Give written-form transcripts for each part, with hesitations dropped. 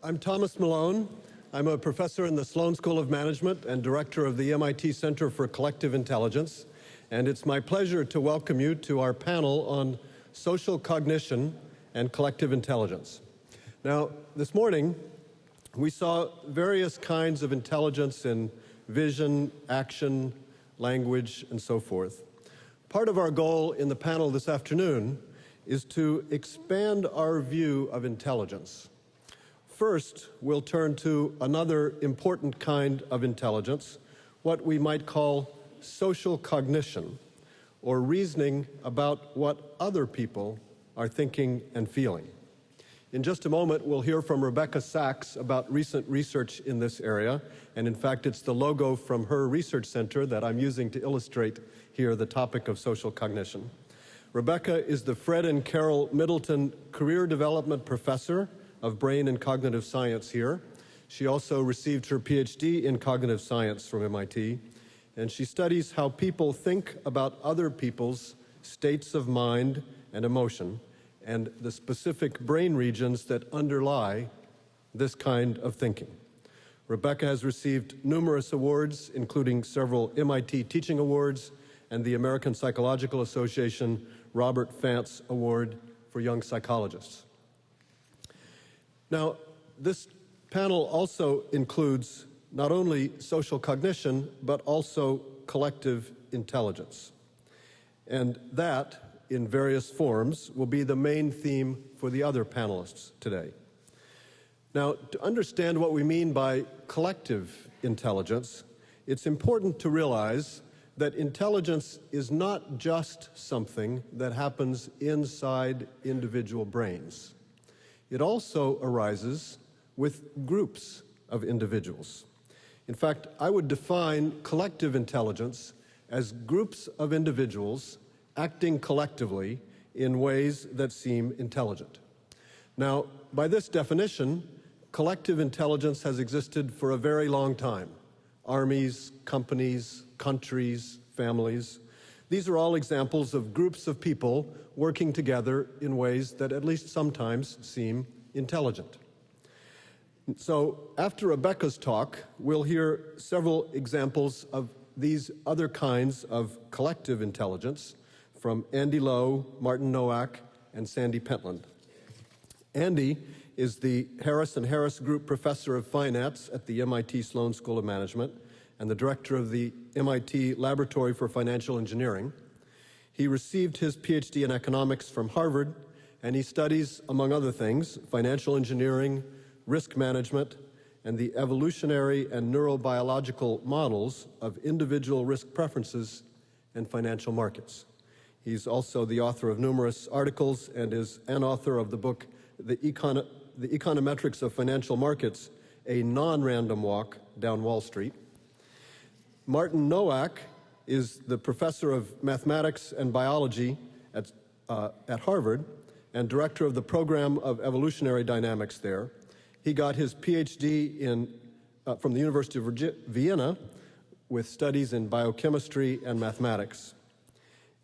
I'm Thomas Malone. I'm a professor in the Sloan School of Management and director of the MIT Center for Collective Intelligence. And it's my pleasure to welcome you to our panel on social cognition and collective intelligence. Now, this morning, we saw various kinds of intelligence in vision, action, language, and so forth. Part of our goal in the panel this afternoon is to expand our view of intelligence. First, we'll turn to another important kind of intelligence, what we might call social cognition, or reasoning about what other people are thinking and feeling. In just a moment, we'll hear from Rebecca Sachs about recent research in this area, and in fact, it's the logo from her research center that I'm using to illustrate here the topic of social cognition. Rebecca is the Fred and Carol Middleton Career Development Professor of Brain and Cognitive Science here. She also received her PhD in cognitive science from MIT, and she studies how people think about other people's states of mind and emotion and the specific brain regions that underlie this kind of thinking. Rebecca has received numerous awards, including several MIT Teaching Awards and the American Psychological Association Robert Fantz Award for Young Psychologists. Now, this panel also includes not only social cognition, but also collective intelligence. And that, in various forms, will be the main theme for the other panelists today. Now, to understand what we mean by collective intelligence, it's important to realize that intelligence is not just something that happens inside individual brains. It also arises with groups of individuals. In fact, I would define collective intelligence as groups of individuals acting collectively in ways that seem intelligent. Now, by this definition, collective intelligence has existed for a very long time. Armies, companies, countries, families. These are all examples of groups of people working together in ways that at least sometimes seem intelligent. So after Rebecca's talk, we'll hear several examples of these other kinds of collective intelligence from Andy Lowe, Martin Nowak, and Sandy Pentland. Andy is the Harris and Harris Group Professor of Finance at the MIT Sloan School of Management and the director of the MIT Laboratory for Financial Engineering. He received his PhD in economics from Harvard, and he studies, among other things, financial engineering, risk management, and the evolutionary and neurobiological models of individual risk preferences and financial markets. He's also the author of numerous articles and is an author of the book, The Econometrics of Financial Markets, a non-random walk down Wall Street. Martin Nowak is the professor of mathematics and biology at Harvard and director of the program of evolutionary dynamics there. He got his PhD from the University of Vienna with studies in biochemistry and mathematics.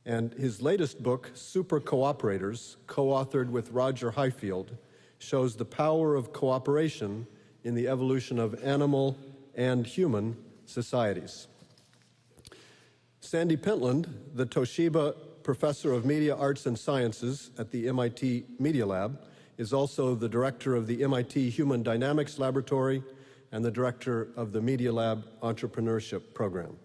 And his latest book, Super Cooperators, co-authored with Roger Highfield, shows the power of cooperation in the evolution of animal and human societies. Sandy Pentland, the Toshiba Professor of Media Arts and Sciences at the MIT Media Lab, is also the director of the MIT Human Dynamics Laboratory and the director of the Media Lab Entrepreneurship Program.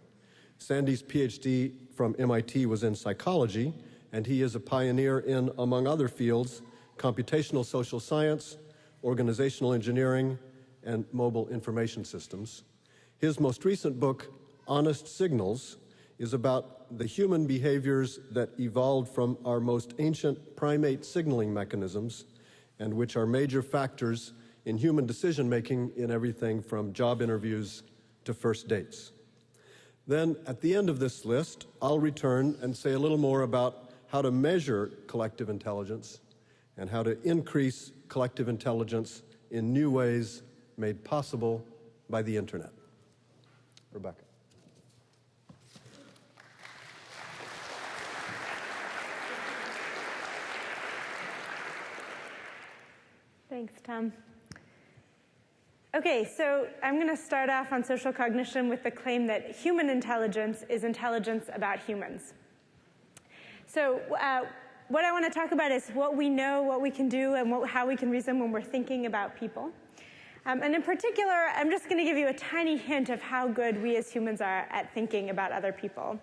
Sandy's PhD from MIT was in psychology, and he is a pioneer in, among other fields, computational social science, organizational engineering, and mobile information systems. His most recent book, Honest Signals, is about the human behaviors that evolved from our most ancient primate signaling mechanisms and which are major factors in human decision-making in everything from job interviews to first dates. Then, at the end of this list, I'll return and say a little more about how to measure collective intelligence and how to increase collective intelligence in new ways made possible by the internet. Rebecca. Thanks, Tom. Okay, so I'm going to start off on social cognition with the claim that human intelligence is intelligence about humans. So what I want to talk about is what we know, what we can do, and how we can reason when we're thinking about people. And in particular, I'm just going to give you a tiny hint of how good we as humans are at thinking about other people.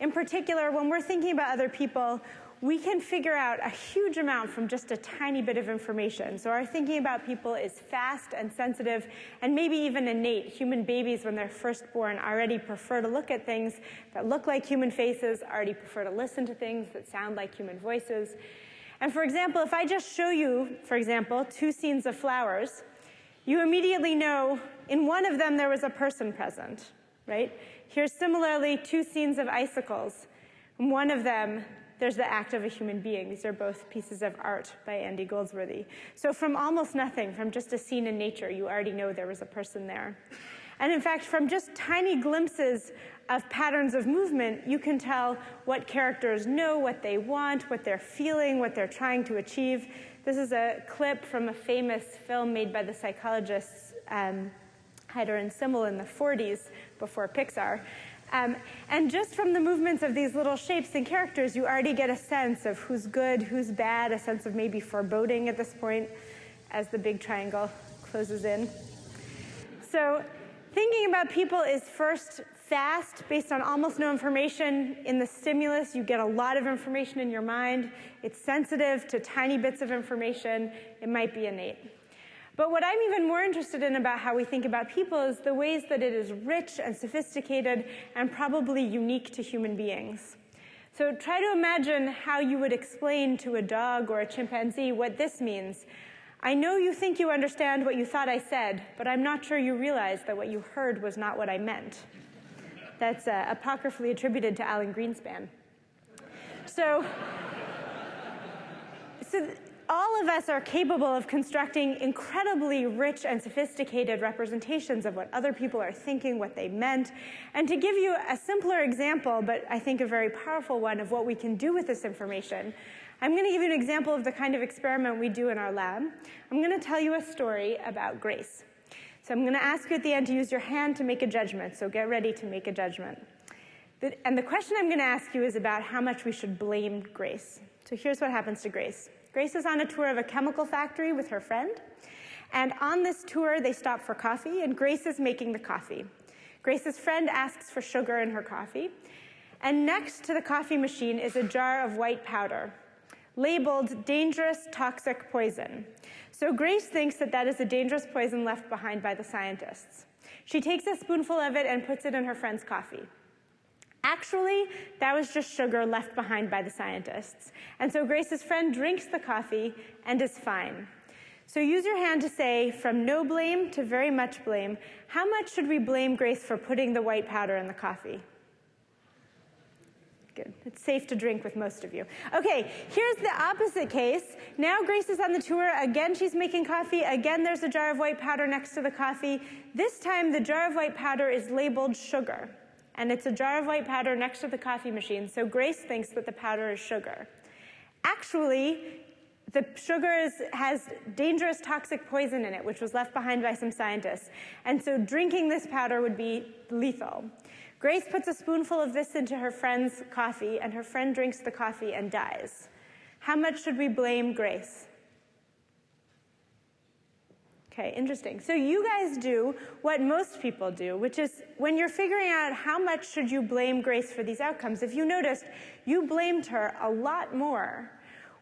In particular, when we're thinking about other people, we can figure out a huge amount from just a tiny bit of information. So our thinking about people is fast and sensitive and maybe even innate. Human babies, when they're first born, already prefer to look at things that look like human faces, already prefer to listen to things that sound like human voices. And for example, if I just show you, for example, 2 scenes of flowers, you immediately know in one of them there was a person present, right? Here's similarly 2 scenes of icicles. In one of them, there's the act of a human being. These are both pieces of art by Andy Goldsworthy. So from almost nothing, from just a scene in nature, you already know there was a person there. And in fact, from just tiny glimpses of patterns of movement, you can tell what characters know, what they want, what they're feeling, what they're trying to achieve. This is a clip from a famous film made by the psychologists Heider and Simmel in the 40s, before Pixar. And just from the movements of these little shapes and characters, you already get a sense of who's good, who's bad, a sense of maybe foreboding at this point as the big triangle closes in. So thinking about people is first fast, based on almost no information in the stimulus. You get a lot of information in your mind. It's sensitive to tiny bits of information. It might be innate. But what I'm even more interested in about how we think about people is the ways that it is rich and sophisticated and probably unique to human beings. So try to imagine how you would explain to a dog or a chimpanzee what this means. I know you think you understand what you thought I said, but I'm not sure you realize that what you heard was not what I meant. That's apocryphally attributed to Alan Greenspan. So all of us are capable of constructing incredibly rich and sophisticated representations of what other people are thinking, what they meant. And to give you a simpler example, but I think a very powerful one of what we can do with this information, I'm going to give you an example of the kind of experiment we do in our lab. I'm going to tell you a story about Grace. So I'm going to ask you at the end to use your hand to make a judgment, so get ready to make a judgment. And the question I'm going to ask you is about how much we should blame Grace. So here's what happens to Grace. Grace is on a tour of a chemical factory with her friend. And on this tour, they stop for coffee, and Grace is making the coffee. Grace's friend asks for sugar in her coffee. And next to the coffee machine is a jar of white powder, labeled dangerous toxic poison. So Grace thinks that that is a dangerous poison left behind by the scientists. She takes a spoonful of it and puts it in her friend's coffee. Actually, that was just sugar left behind by the scientists. And so Grace's friend drinks the coffee and is fine. So use your hand to say, from no blame to very much blame, how much should we blame Grace for putting the white powder in the coffee? Good. It's safe to drink with most of you. Okay, here's the opposite case. Now Grace is on the tour. Again, she's making coffee. Again, there's a jar of white powder next to the coffee. This time, the jar of white powder is labeled sugar. And it's a jar of white powder next to the coffee machine, so Grace thinks that the powder is sugar. Actually, the sugar has dangerous toxic poison in it, which was left behind by some scientists. And so drinking this powder would be lethal. Grace puts a spoonful of this into her friend's coffee, and her friend drinks the coffee and dies. How much should we blame Grace? Okay, interesting. So you guys do what most people do, which is when you're figuring out how much should you blame Grace for these outcomes, if you noticed, you blamed her a lot more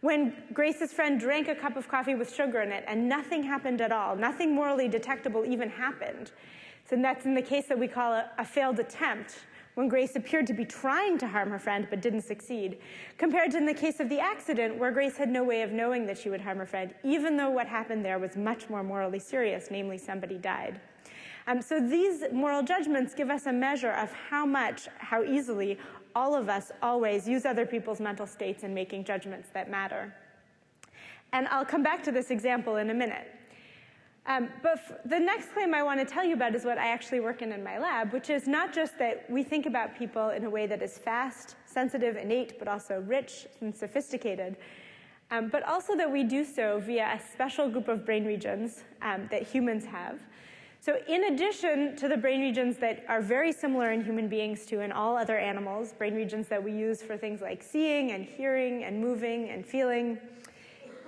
when Grace's friend drank a cup of coffee with sugar in it and nothing happened at all. Nothing morally detectable even happened. So that's in the case that we call a failed attempt, when Grace appeared to be trying to harm her friend but didn't succeed, compared to in the case of the accident, where Grace had no way of knowing that she would harm her friend, even though what happened there was much more morally serious, namely somebody died. So these moral judgments give us a measure of how easily all of us always use other people's mental states in making judgments that matter. And I'll come back to this example in a minute. But the next claim I want to tell you about is what I actually work in my lab, which is not just that we think about people in a way that is fast, sensitive, innate, but also rich and sophisticated, but also that we do so via a special group of brain regions that humans have. So in addition to the brain regions that are very similar in human beings to in all other animals, brain regions that we use for things like seeing and hearing and moving and feeling,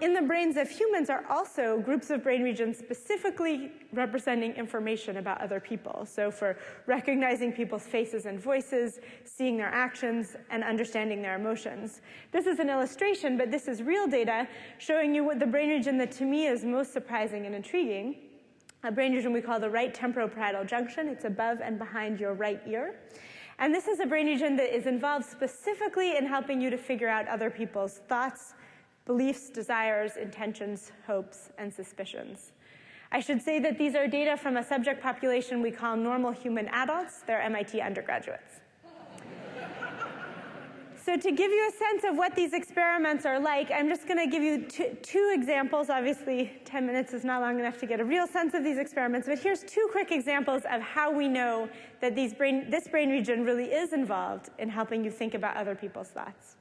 in the brains of humans are also groups of brain regions specifically representing information about other people. So for recognizing people's faces and voices, seeing their actions, and understanding their emotions. This is an illustration, but this is real data showing you what the brain region that to me is most surprising and intriguing. A brain region we call the right temporoparietal junction. It's above and behind your right ear. And this is a brain region that is involved specifically in helping you to figure out other people's thoughts, beliefs, desires, intentions, hopes, and suspicions. I should say that these are data from a subject population we call normal human adults. They're MIT undergraduates. So to give you a sense of what these experiments are like, I'm just going to give you two examples. Obviously, 10 minutes is not long enough to get a real sense of these experiments, but here's two quick examples of how we know that this brain region really is involved in helping you think about other people's thoughts.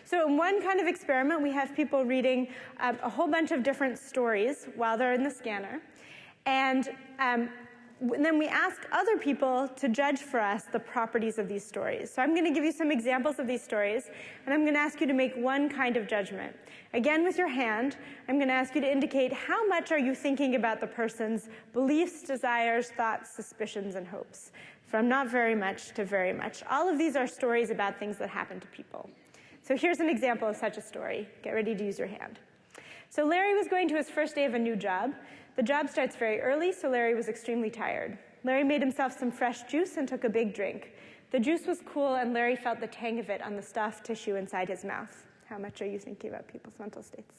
So in one kind of experiment, we have people reading a whole bunch of different stories while they're in the scanner. And then we ask other people to judge for us the properties of these stories. So I'm going to give you some examples of these stories, and I'm going to ask you to make one kind of judgment. Again, with your hand, I'm going to ask you to indicate how much are you thinking about the person's beliefs, desires, thoughts, suspicions, and hopes. From not very much to very much. All of these are stories about things that happen to people. So here's an example of such a story. Get ready to use your hand. So Larry was going to his first day of a new job. The job starts very early, so Larry was extremely tired. Larry made himself some fresh juice and took a big drink. The juice was cool, and Larry felt the tang of it on the soft tissue inside his mouth. How much are you thinking about people's mental states?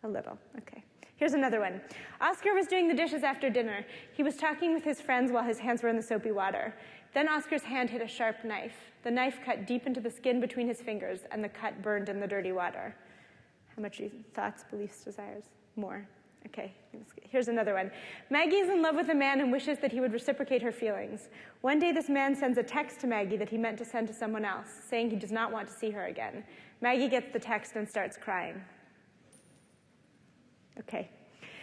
A little, okay. Here's another one. Oscar was doing the dishes after dinner. He was talking with his friends while his hands were in the soapy water. Then Oscar's hand hit a sharp knife. The knife cut deep into the skin between his fingers, and the cut burned in the dirty water. How much are you thoughts, beliefs, desires? More. Okay, here's another one. Maggie is in love with a man and wishes that he would reciprocate her feelings. One day, this man sends a text to Maggie that he meant to send to someone else, saying he does not want to see her again. Maggie gets the text and starts crying. Okay.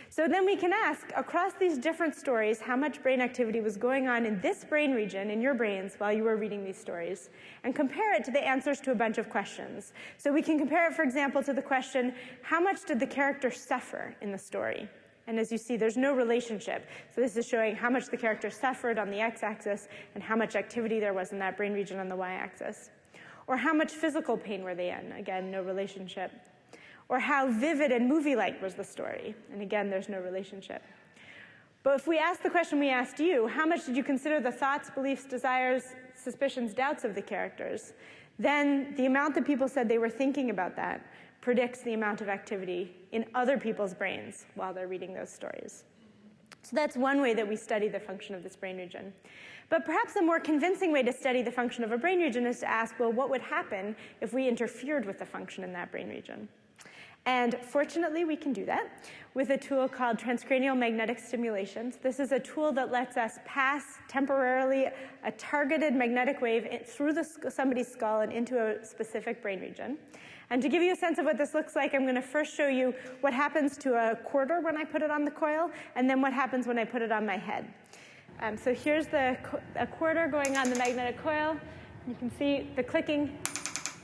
So then we can ask, across these different stories, how much brain activity was going on in this brain region, in your brains, while you were reading these stories, and compare it to the answers to a bunch of questions. So we can compare it, for example, to the question, how much did the character suffer in the story? And as you see, there's no relationship. So this is showing how much the character suffered on the x-axis and how much activity there was in that brain region on the y-axis. Or how much physical pain were they in? Again, no relationship. Or how vivid and movie-like was the story? And again, there's no relationship. But if we ask the question we asked you, how much did you consider the thoughts, beliefs, desires, suspicions, doubts of the characters? Then the amount that people said they were thinking about that predicts the amount of activity in other people's brains while they're reading those stories. So that's one way that we study the function of this brain region. But perhaps a more convincing way to study the function of a brain region is to ask, well, what would happen if we interfered with the function in that brain region? And fortunately, we can do that with a tool called transcranial magnetic stimulation. This is a tool that lets us pass temporarily a targeted magnetic wave through somebody's skull and into a specific brain region. And to give you a sense of what this looks like, I'm going to first show you what happens to a quarter when I put it on the coil, and then what happens when I put it on my head. So here's a quarter going on the magnetic coil. You can see the clicking.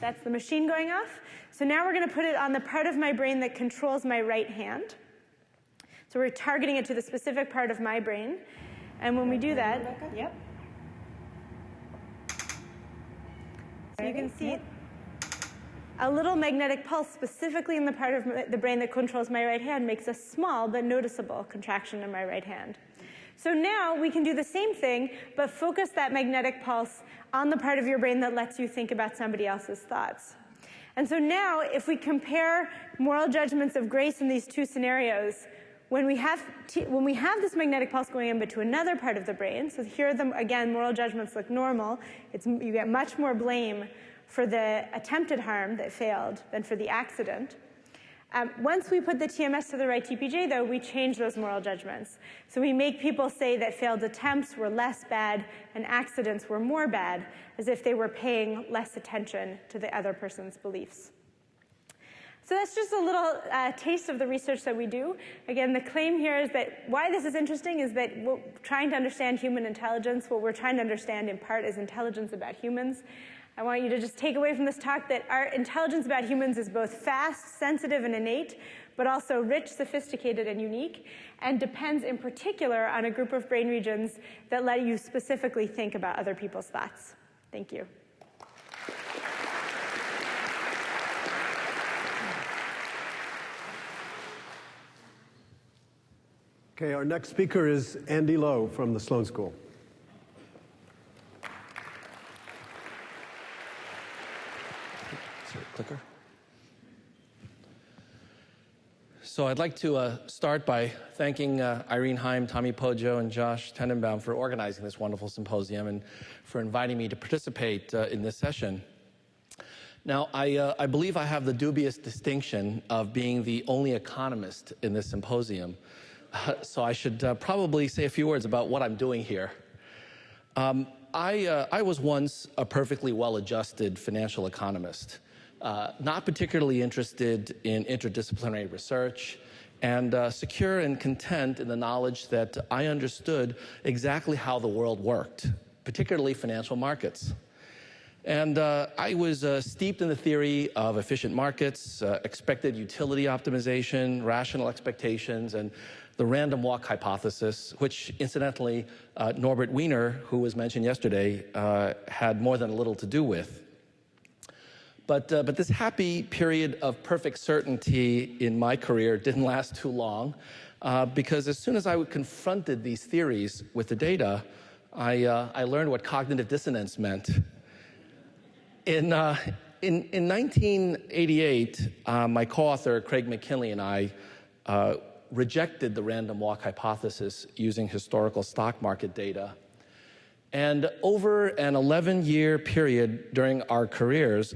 That's the machine going off. So now we're going to put it on the part of my brain that controls my right hand. So we're targeting it to the specific part of my brain. And when we do that, yep. So you can see a little magnetic pulse specifically in the part of the brain that controls my right hand makes a small but noticeable contraction in my right hand. So now we can do the same thing, but focus that magnetic pulse on the part of your brain that lets you think about somebody else's thoughts. And so now, if we compare moral judgments of grace in these two scenarios, when we have this magnetic pulse going in but to another part of the brain, so here again, moral judgments look normal. You get much more blame for the attempted harm that failed than for the accident. Once we put the TMS to the right TPJ, though, we change those moral judgments. So we make people say that failed attempts were less bad and accidents were more bad, as if they were paying less attention to the other person's beliefs. So that's just a little taste of the research that we do. Again, the claim here is that why this is interesting is that we're trying to understand human intelligence. What we're trying to understand in part is intelligence about humans. I want you to just take away from this talk that our intelligence about humans is both fast, sensitive, and innate, but also rich, sophisticated, and unique, and depends in particular on a group of brain regions that let you specifically think about other people's thoughts. Thank you. Okay, our next speaker is Andy Lowe from the Sloan School. Is there a clicker? So I'd like to start by thanking Irene Heim, Tommy Poggio, and Josh Tenenbaum for organizing this wonderful symposium and for inviting me to participate in this session. Now, I believe I have the dubious distinction of being the only economist in this symposium. So I should probably say a few words about what I'm doing here. I was once a perfectly well-adjusted financial economist, not particularly interested in interdisciplinary research, and secure and content in the knowledge that I understood exactly how the world worked, particularly financial markets. And I was steeped in the theory of efficient markets, expected utility optimization, rational expectations, and the random walk hypothesis, which incidentally Norbert Wiener, who was mentioned yesterday, had more than a little to do with. But this happy period of perfect certainty in my career didn't last too long, because as soon as I confronted these theories with the data, I learned what cognitive dissonance meant. In 1988, my co-author Craig McKinley and I rejected the random walk hypothesis using historical stock market data. And over an 11-year period during our careers,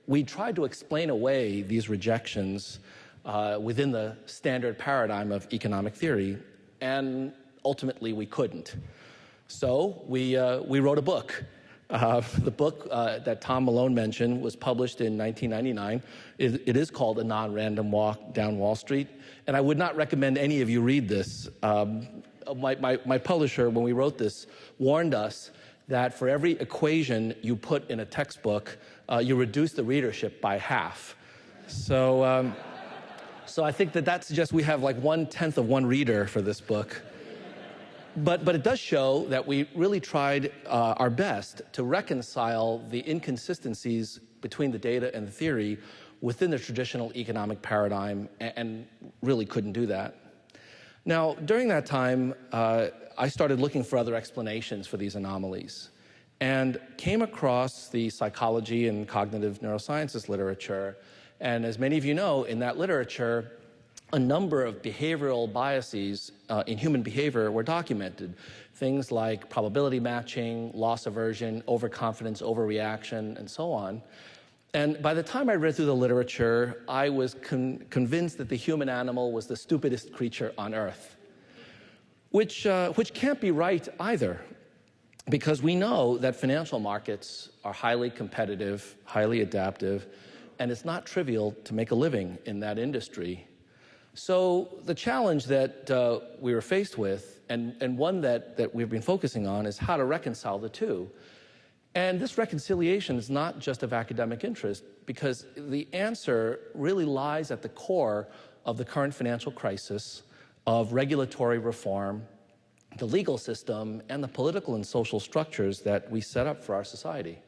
we tried to explain away these rejections within the standard paradigm of economic theory, and ultimately we couldn't. So we wrote a book. The book that Tom Malone mentioned was published in 1999. It is called A Non-Random Walk Down Wall Street, and I would not recommend any of you read this. My publisher, when we wrote this, warned us that for every equation you put in a textbook, you reduce the readership by half. So, so I think that suggests we have like 1/10 of one reader for this book. But it does show that we really tried our best to reconcile the inconsistencies between the data and the theory within the traditional economic paradigm, and really couldn't do that. Now, during that time, I started looking for other explanations for these anomalies and came across the psychology and cognitive neurosciences literature. And as many of you know, in that literature, a number of behavioral biases in human behavior were documented. Things like probability matching, loss aversion, overconfidence, overreaction, and so on. And by the time I read through the literature, I was convinced that the human animal was the stupidest creature on Earth, which can't be right either, because we know that financial markets are highly competitive, highly adaptive, and it's not trivial to make a living in that industry. So the challenge that we were faced with, and one that we've been focusing on, is how to reconcile the two. And this reconciliation is not just of academic interest, because the answer really lies at the core of the current financial crisis, of regulatory reform, the legal system, and the political and social structures that we set up for our society.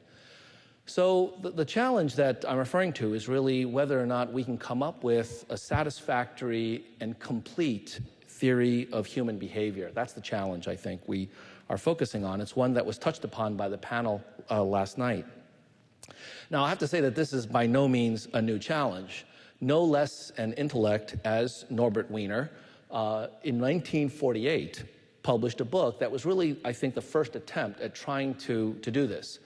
So the challenge that I'm referring to is really whether or not we can come up with a satisfactory and complete theory of human behavior. That's the challenge I think we are focusing on. It's one that was touched upon by the panel last night. Now, I have to say that this is by no means a new challenge. No less an intellect as Norbert Wiener, in 1948, published a book that was really, I think, the first attempt at trying to do this.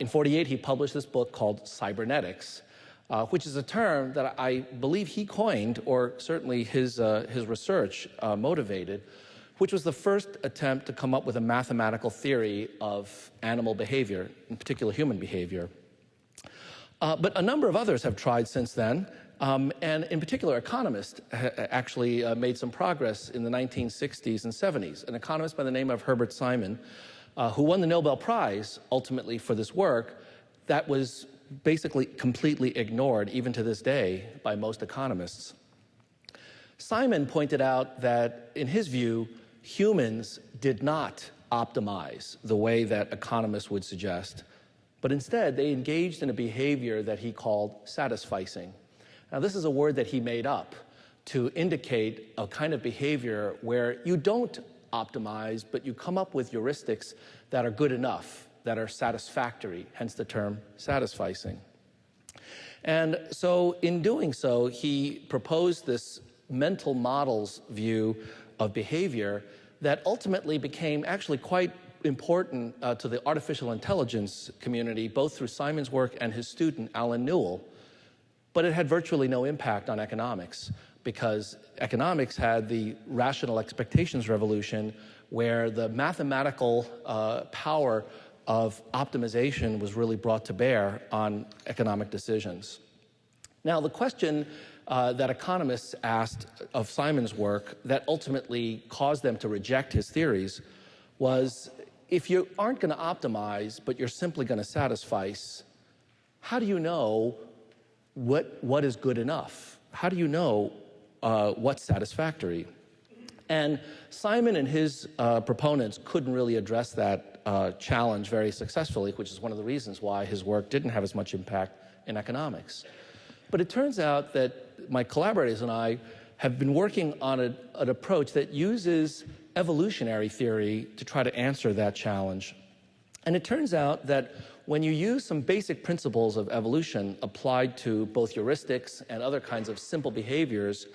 In 48, he published this book called Cybernetics, which is a term that I believe he coined, or certainly his research motivated, which was the first attempt to come up with a mathematical theory of animal behavior, in particular human behavior. But a number of others have tried since then, And in particular, economists actually made some progress in the 1960s and 70s. An economist by the name of Herbert Simon, who won the Nobel Prize ultimately for this work, that was basically completely ignored, even to this day, by most economists. Simon pointed out that, in his view, humans did not optimize the way that economists would suggest, but instead they engaged in a behavior that he called satisficing. Now, this is a word that he made up to indicate a kind of behavior where you don't optimize, but you come up with heuristics that are good enough, that are satisfactory, hence the term satisficing. And so in doing so, he proposed this mental models view of behavior that ultimately became actually quite important to the artificial intelligence community, both through Simon's work and his student, Alan Newell. But it had virtually no impact on economics, because economics had the rational expectations revolution, where the mathematical power of optimization was really brought to bear on economic decisions. Now, the question that economists asked of Simon's work that ultimately caused them to reject his theories was, if you aren't going to optimize, but you're simply going to satisfice, how do you know what is good enough? How do you know what's satisfactory? And Simon and his proponents couldn't really address that challenge very successfully, which is one of the reasons why his work didn't have as much impact in economics. But it turns out that my collaborators and I have been working on an approach that uses evolutionary theory to try to answer that challenge. And it turns out that when you use some basic principles of evolution applied to both heuristics and other kinds of simple behaviors,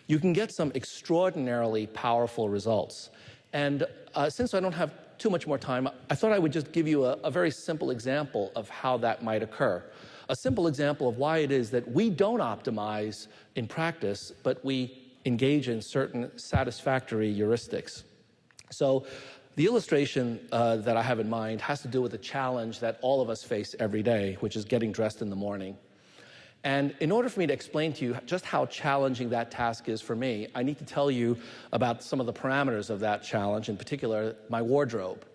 you can get some extraordinarily powerful results. And since I don't have too much more time, I thought I would just give you a very simple example of how that might occur. A simple example of why it is that we don't optimize in practice, but we engage in certain satisfactory heuristics. So the illustration that I have in mind has to do with a challenge that all of us face every day, which is getting dressed in the morning. And in order for me to explain to you just how challenging that task is for me, I need to tell you about some of the parameters of that challenge, in particular, my wardrobe.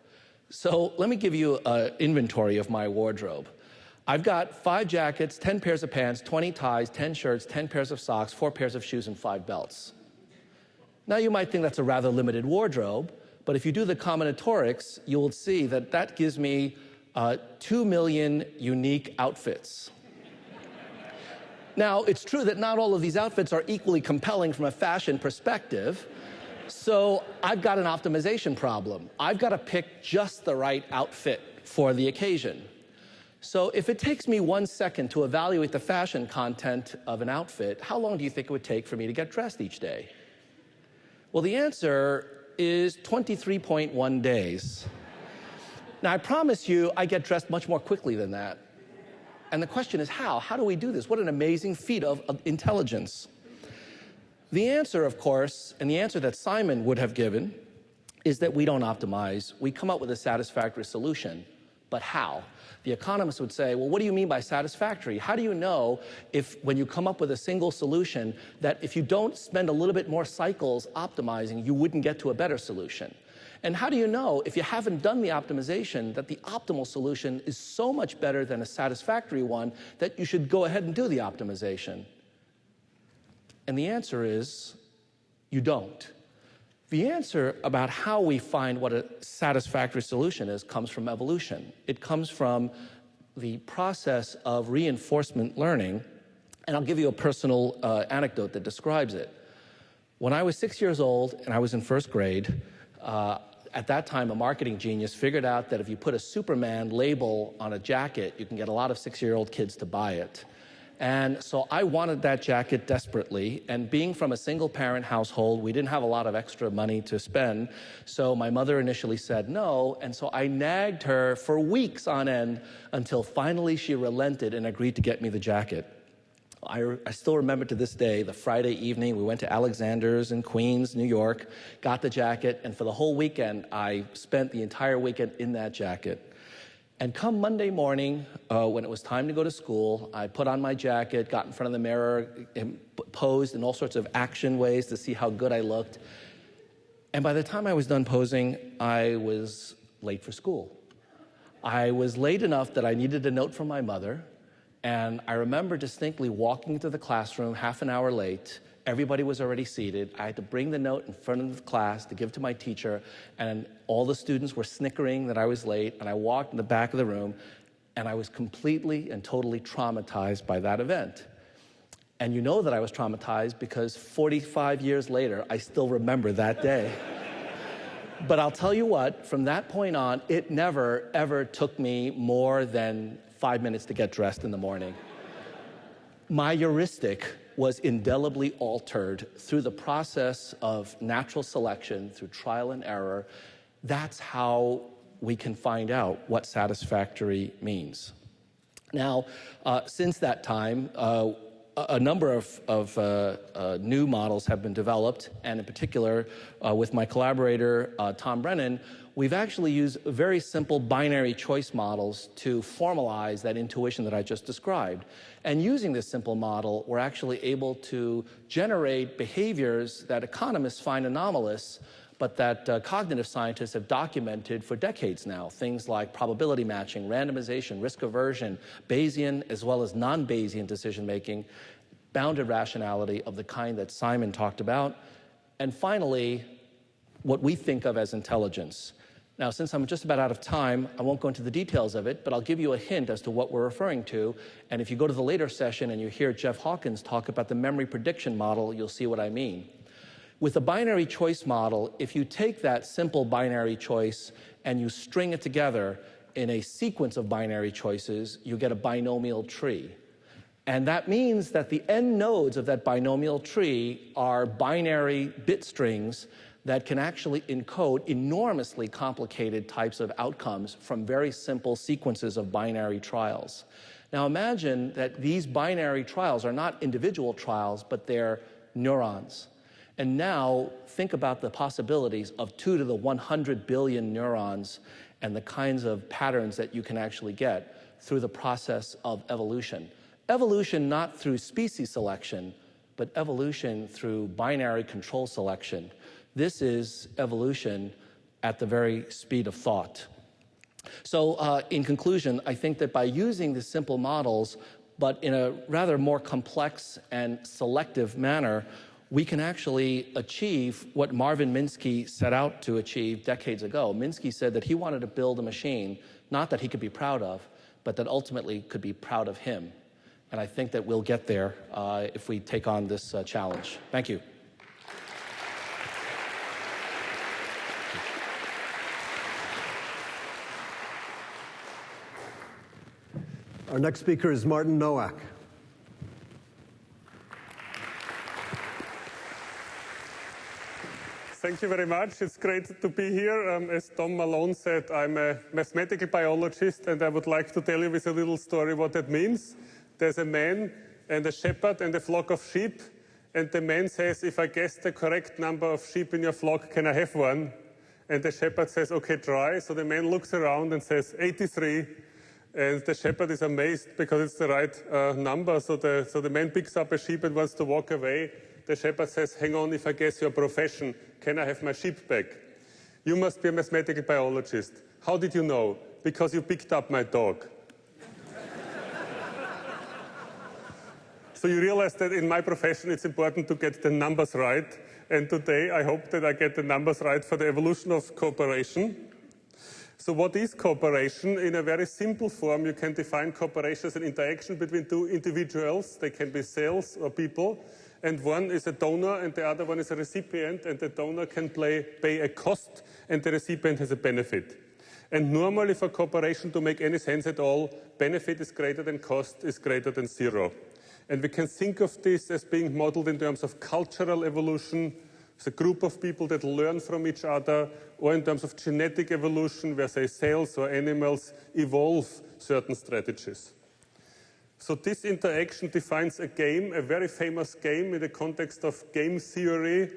So let me give you an inventory of my wardrobe. I've got 5 jackets, 10 pairs of pants, 20 ties, 10 shirts, 10 pairs of socks, 4 pairs of shoes, and 5 belts. Now, you might think that's a rather limited wardrobe, but if you do the combinatorics, you will see that that gives me 2 million unique outfits. Now, it's true that not all of these outfits are equally compelling from a fashion perspective, so I've got an optimization problem. I've got to pick just the right outfit for the occasion. So if it takes me 1 second to evaluate the fashion content of an outfit, how long do you think it would take for me to get dressed each day? Well, the answer is 23.1 days. Now, I promise you, I get dressed much more quickly than that. And the question is how? How do we do this? What an amazing feat of intelligence. The answer, of course, and the answer that Simon would have given, is that we don't optimize. We come up with a satisfactory solution. But how? The economist would say, well, what do you mean by satisfactory? How do you know if, when you come up with a single solution, that if you don't spend a little bit more cycles optimizing, you wouldn't get to a better solution? And how do you know, if you haven't done the optimization, that the optimal solution is so much better than a satisfactory one that you should go ahead and do the optimization? And the answer is, you don't. The answer about how we find what a satisfactory solution is comes from evolution. It comes from the process of reinforcement learning, and I'll give you a personal anecdote that describes it. When I was 6 years old and I was in first grade, at that time, a marketing genius figured out that if you put a Superman label on a jacket, you can get a lot of 6-year-old kids to buy it. And so I wanted that jacket desperately, and being from a single-parent household, we didn't have a lot of extra money to spend, so my mother initially said no, and so I nagged her for weeks on end until finally she relented and agreed to get me the jacket. I still remember to this day, the Friday evening, we went to Alexander's in Queens, New York, got the jacket, and for the whole weekend, I spent the entire weekend in that jacket. And come Monday morning, when it was time to go to school, I put on my jacket, got in front of the mirror, and posed in all sorts of action ways to see how good I looked. And by the time I was done posing, I was late for school. I was late enough that I needed a note from my mother, and I remember distinctly walking into the classroom half an hour late. Everybody was already seated. I had to bring the note in front of the class to give to my teacher, and all the students were snickering that I was late, and I walked in the back of the room, and I was completely and totally traumatized by that event. And you know that I was traumatized because 45 years later, I still remember that day. But I'll tell you what, from that point on, it never, ever took me more than 5 minutes to get dressed in the morning. My heuristic was indelibly altered through the process of natural selection, through trial and error. That's how we can find out what satisfactory means. Now, since that time, a number of new models have been developed, and in particular, with my collaborator, Tom Brennan, we've actually used very simple binary choice models to formalize that intuition that I just described. And using this simple model, we're actually able to generate behaviors that economists find anomalous, but that cognitive scientists have documented for decades now. Things like probability matching, randomization, risk aversion, Bayesian as well as non-Bayesian decision-making, bounded rationality of the kind that Simon talked about, and finally, what we think of as intelligence. Now, since I'm just about out of time, I won't go into the details of it, but I'll give you a hint as to what we're referring to. And if you go to the later session and you hear Jeff Hawkins talk about the memory prediction model, you'll see what I mean. With a binary choice model, if you take that simple binary choice and you string it together in a sequence of binary choices, you get a binomial tree. And that means that the end nodes of that binomial tree are binary bit strings that can actually encode enormously complicated types of outcomes from very simple sequences of binary trials. Now imagine that these binary trials are not individual trials, but they're neurons. And now think about the possibilities of 2 to the 100 billion neurons and the kinds of patterns that you can actually get through the process of evolution. Evolution not through species selection, but evolution through binary control selection. This is evolution at the very speed of thought. So in conclusion, I think that by using the simple models, but in a rather more complex and selective manner, we can actually achieve what Marvin Minsky set out to achieve decades ago. Minsky said that he wanted to build a machine, not that he could be proud of, but that ultimately could be proud of him. And I think that we'll get there if we take on this challenge. Thank you. Our next speaker is Martin Nowak. Thank you very much. It's great to be here. As Tom Malone said, I'm a mathematical biologist, and I would like to tell you with a little story what that means. There's a man and a shepherd and a flock of sheep, and the man says, if I guess the correct number of sheep in your flock, can I have one? And the shepherd says, okay, try. So the man looks around and says, 83. And the shepherd is amazed because it's the right number. So the man picks up a sheep and wants to walk away. The shepherd says, hang on, if I guess your profession, can I have my sheep back? You must be a mathematical biologist. How did you know? Because you picked up my dog. So you realize that in my profession, it's important to get the numbers right. And today, I hope that I get the numbers right for the evolution of cooperation. So what is cooperation? In a very simple form, you can define cooperation as an interaction between two individuals. They can be cells or people. And one is a donor and the other one is a recipient. And the donor can pay a cost and the recipient has a benefit. And normally for cooperation to make any sense at all, benefit is greater than cost is greater than zero. And we can think of this as being modeled in terms of cultural evolution. It's a group of people that learn from each other, or in terms of genetic evolution, where, say, cells or animals evolve certain strategies. So this interaction defines a game, a very famous game in the context of game theory.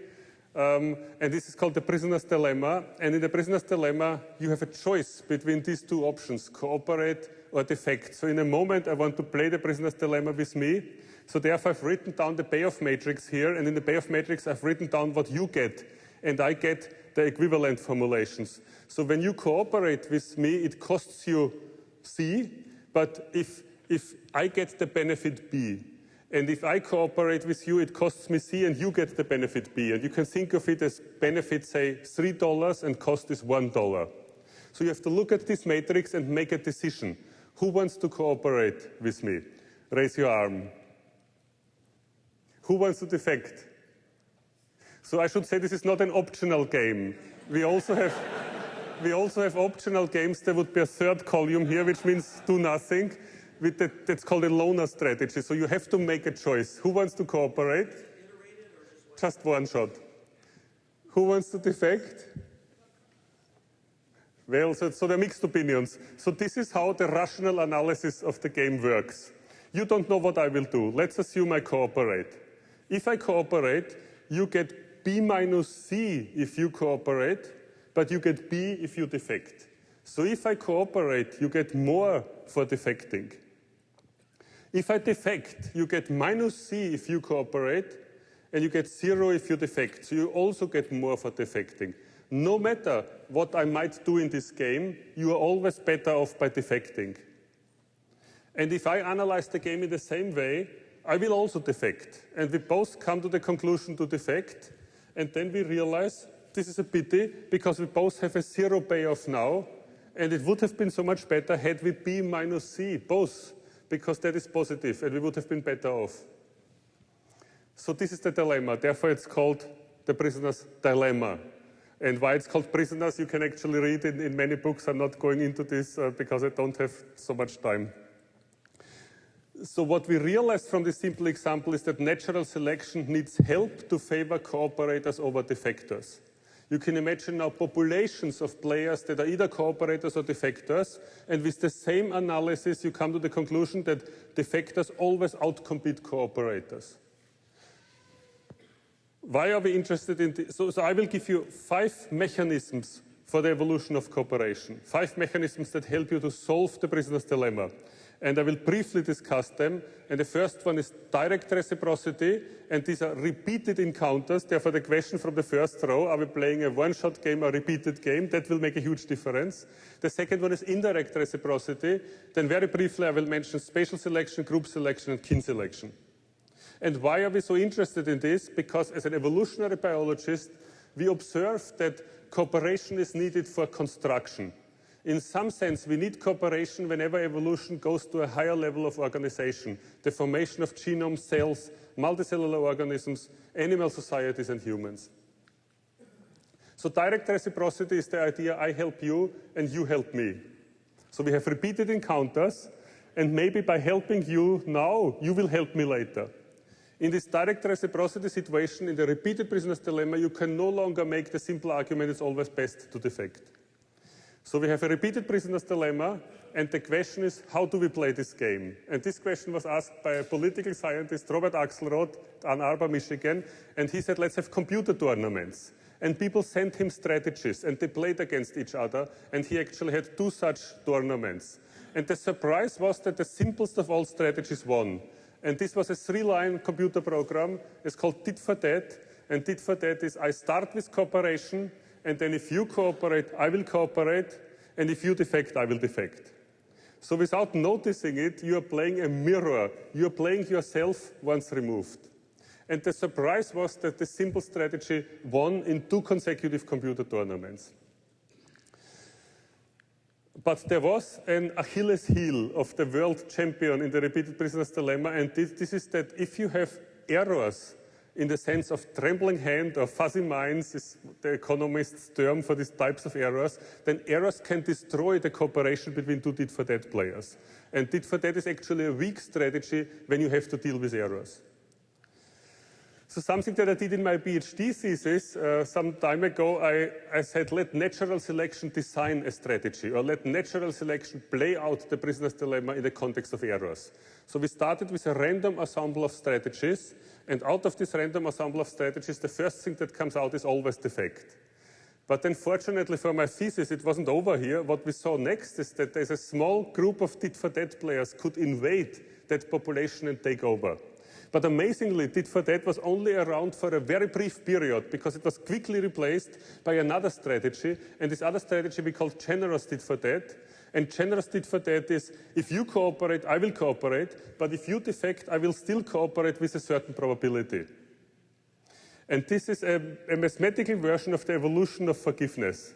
And this is called the prisoner's dilemma. And in the prisoner's dilemma, you have a choice between these two options, cooperate or defect. So in a moment, I want to play the prisoner's dilemma with me. So therefore, I've written down the payoff matrix here. And in the payoff matrix, I've written down what you get. And I get the equivalent formulations. So when you cooperate with me, it costs you C. But if I get the benefit B, and if I cooperate with you, it costs me C, and you get the benefit B. And you can think of it as benefit, say, $3, and cost is $1. So you have to look at this matrix and make a decision. Who wants to cooperate with me? Raise your arm. Who wants to defect? So I should say this is not an optional game. We also have optional games. There would be a third column here, which means do nothing. That's called a loner strategy. So you have to make a choice. Who wants to cooperate? Just one shot. Who wants to defect? Well, so there are mixed opinions. So this is how the rational analysis of the game works. You don't know what I will do. Let's assume I cooperate. If I cooperate, you get B minus C if you cooperate, but you get B if you defect. So if I cooperate, you get more for defecting. If I defect, you get minus C if you cooperate, and you get 0 if you defect. So you also get more for defecting. No matter what I might do in this game, you are always better off by defecting. And if I analyze the game in the same way, I will also defect. And we both come to the conclusion to defect, and then we realize this is a pity, because we both have a 0 payoff now, and it would have been so much better had we B minus C, both, because that is positive, and we would have been better off. So this is the dilemma. Therefore, it's called the prisoner's dilemma. And why it's called prisoners, you can actually read in many books. I'm not going into this because I don't have so much time. So what we realized from this simple example is that natural selection needs help to favor cooperators over defectors. You can imagine now populations of players that are either cooperators or defectors, and with the same analysis, you come to the conclusion that defectors always outcompete cooperators. Why are we interested in this? So I will give you 5 mechanisms for the evolution of cooperation, 5 mechanisms that help you to solve the prisoner's dilemma. And I will briefly discuss them. And the first one is direct reciprocity, and these are repeated encounters. Therefore, the question from the first row, are we playing a one-shot game or a repeated game? That will make a huge difference. The second one is indirect reciprocity. Then very briefly, I will mention spatial selection, group selection, and kin selection. And why are we so interested in this? Because as an evolutionary biologist, we observe that cooperation is needed for construction. In some sense, we need cooperation whenever evolution goes to a higher level of organization, the formation of genomes, cells, multicellular organisms, animal societies, and humans. So direct reciprocity is the idea I help you and you help me. So we have repeated encounters, and maybe by helping you now, you will help me later. In this direct reciprocity situation, in the repeated prisoner's dilemma, you can no longer make the simple argument it's always best to defect. So we have a repeated prisoner's dilemma, and the question is, how do we play this game? And this question was asked by a political scientist, Robert Axelrod, Ann Arbor, Michigan, and he said, let's have computer tournaments. And people sent him strategies, and they played against each other, and he actually had 2 such tournaments. And the surprise was that the simplest of all strategies won. And this was a 3-line computer program. It's called tit for tat, and tit for tat is I start with cooperation, and then if you cooperate, I will cooperate, and if you defect, I will defect. So without noticing it, you are playing a mirror. You are playing yourself once removed. And the surprise was that the simple strategy won in 2 consecutive computer tournaments. But there was an Achilles heel of the world champion in the repeated prisoner's dilemma, and this is that if you have errors, in the sense of trembling hand or fuzzy minds is the economist's term for these types of errors, then errors can destroy the cooperation between 2 tit-for-tat players. And tit-for-tat is actually a weak strategy when you have to deal with errors. So something that I did in my PhD thesis some time ago, I said, let natural selection design a strategy, or let natural selection play out the prisoner's dilemma in the context of errors. So we started with a random ensemble of strategies, and out of this random ensemble of strategies, the first thing that comes out is always defect. But then fortunately for my thesis, it wasn't over here. What we saw next is that there's a small group of tit-for-tat players could invade that population and take over. But amazingly, tit-for-tat was only around for a very brief period because it was quickly replaced by another strategy. And this other strategy we called generous tit-for-tat. And generous tit-for-tat is, if you cooperate, I will cooperate. But if you defect, I will still cooperate with a certain probability. And this is a mathematical version of the evolution of forgiveness.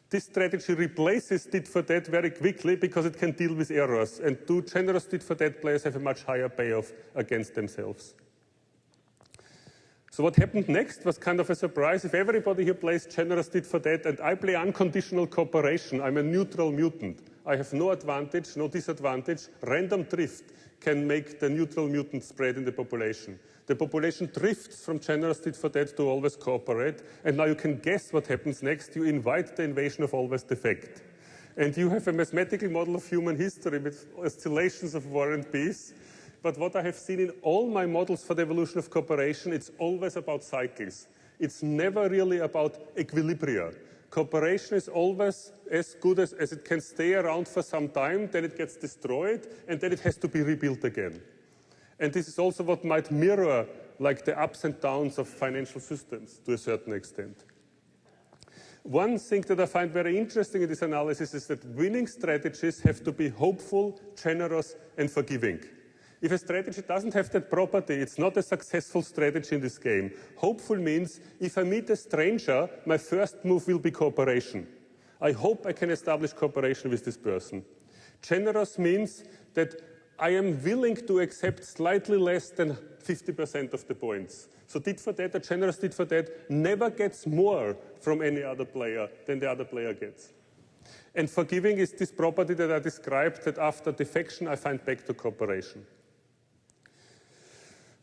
This strategy replaces tit-for-tat very quickly because it can deal with errors. And two generous tit-for-tat players have a much higher payoff against themselves. So what happened next was kind of a surprise. If everybody here plays generous tit-for-tat and I play unconditional cooperation, I'm a neutral mutant. I have no advantage, no disadvantage. Random drift can make the neutral mutant spread in the population. The population drifts from generous tit-for-tat to always cooperate, and now you can guess what happens next. You invite the invasion of always defect. And you have a mathematical model of human history with oscillations of war and peace. But what I have seen in all my models for the evolution of cooperation, it's always about cycles. It's never really about equilibria. Cooperation is always as good as it can stay around for some time, then it gets destroyed, and then it has to be rebuilt again. And this is also what might mirror like the ups and downs of financial systems to a certain extent. One thing that I find very interesting in this analysis is that winning strategies have to be hopeful, generous, and forgiving. If a strategy doesn't have that property, it's not a successful strategy in this game. Hopeful means if I meet a stranger, my first move will be cooperation. I hope I can establish cooperation with this person. Generous means that I am willing to accept slightly less than 50% of the points. So tit-for-tat, a generous tit-for-tat, never gets more from any other player than the other player gets. And forgiving is this property that I described, that after defection I find back to cooperation.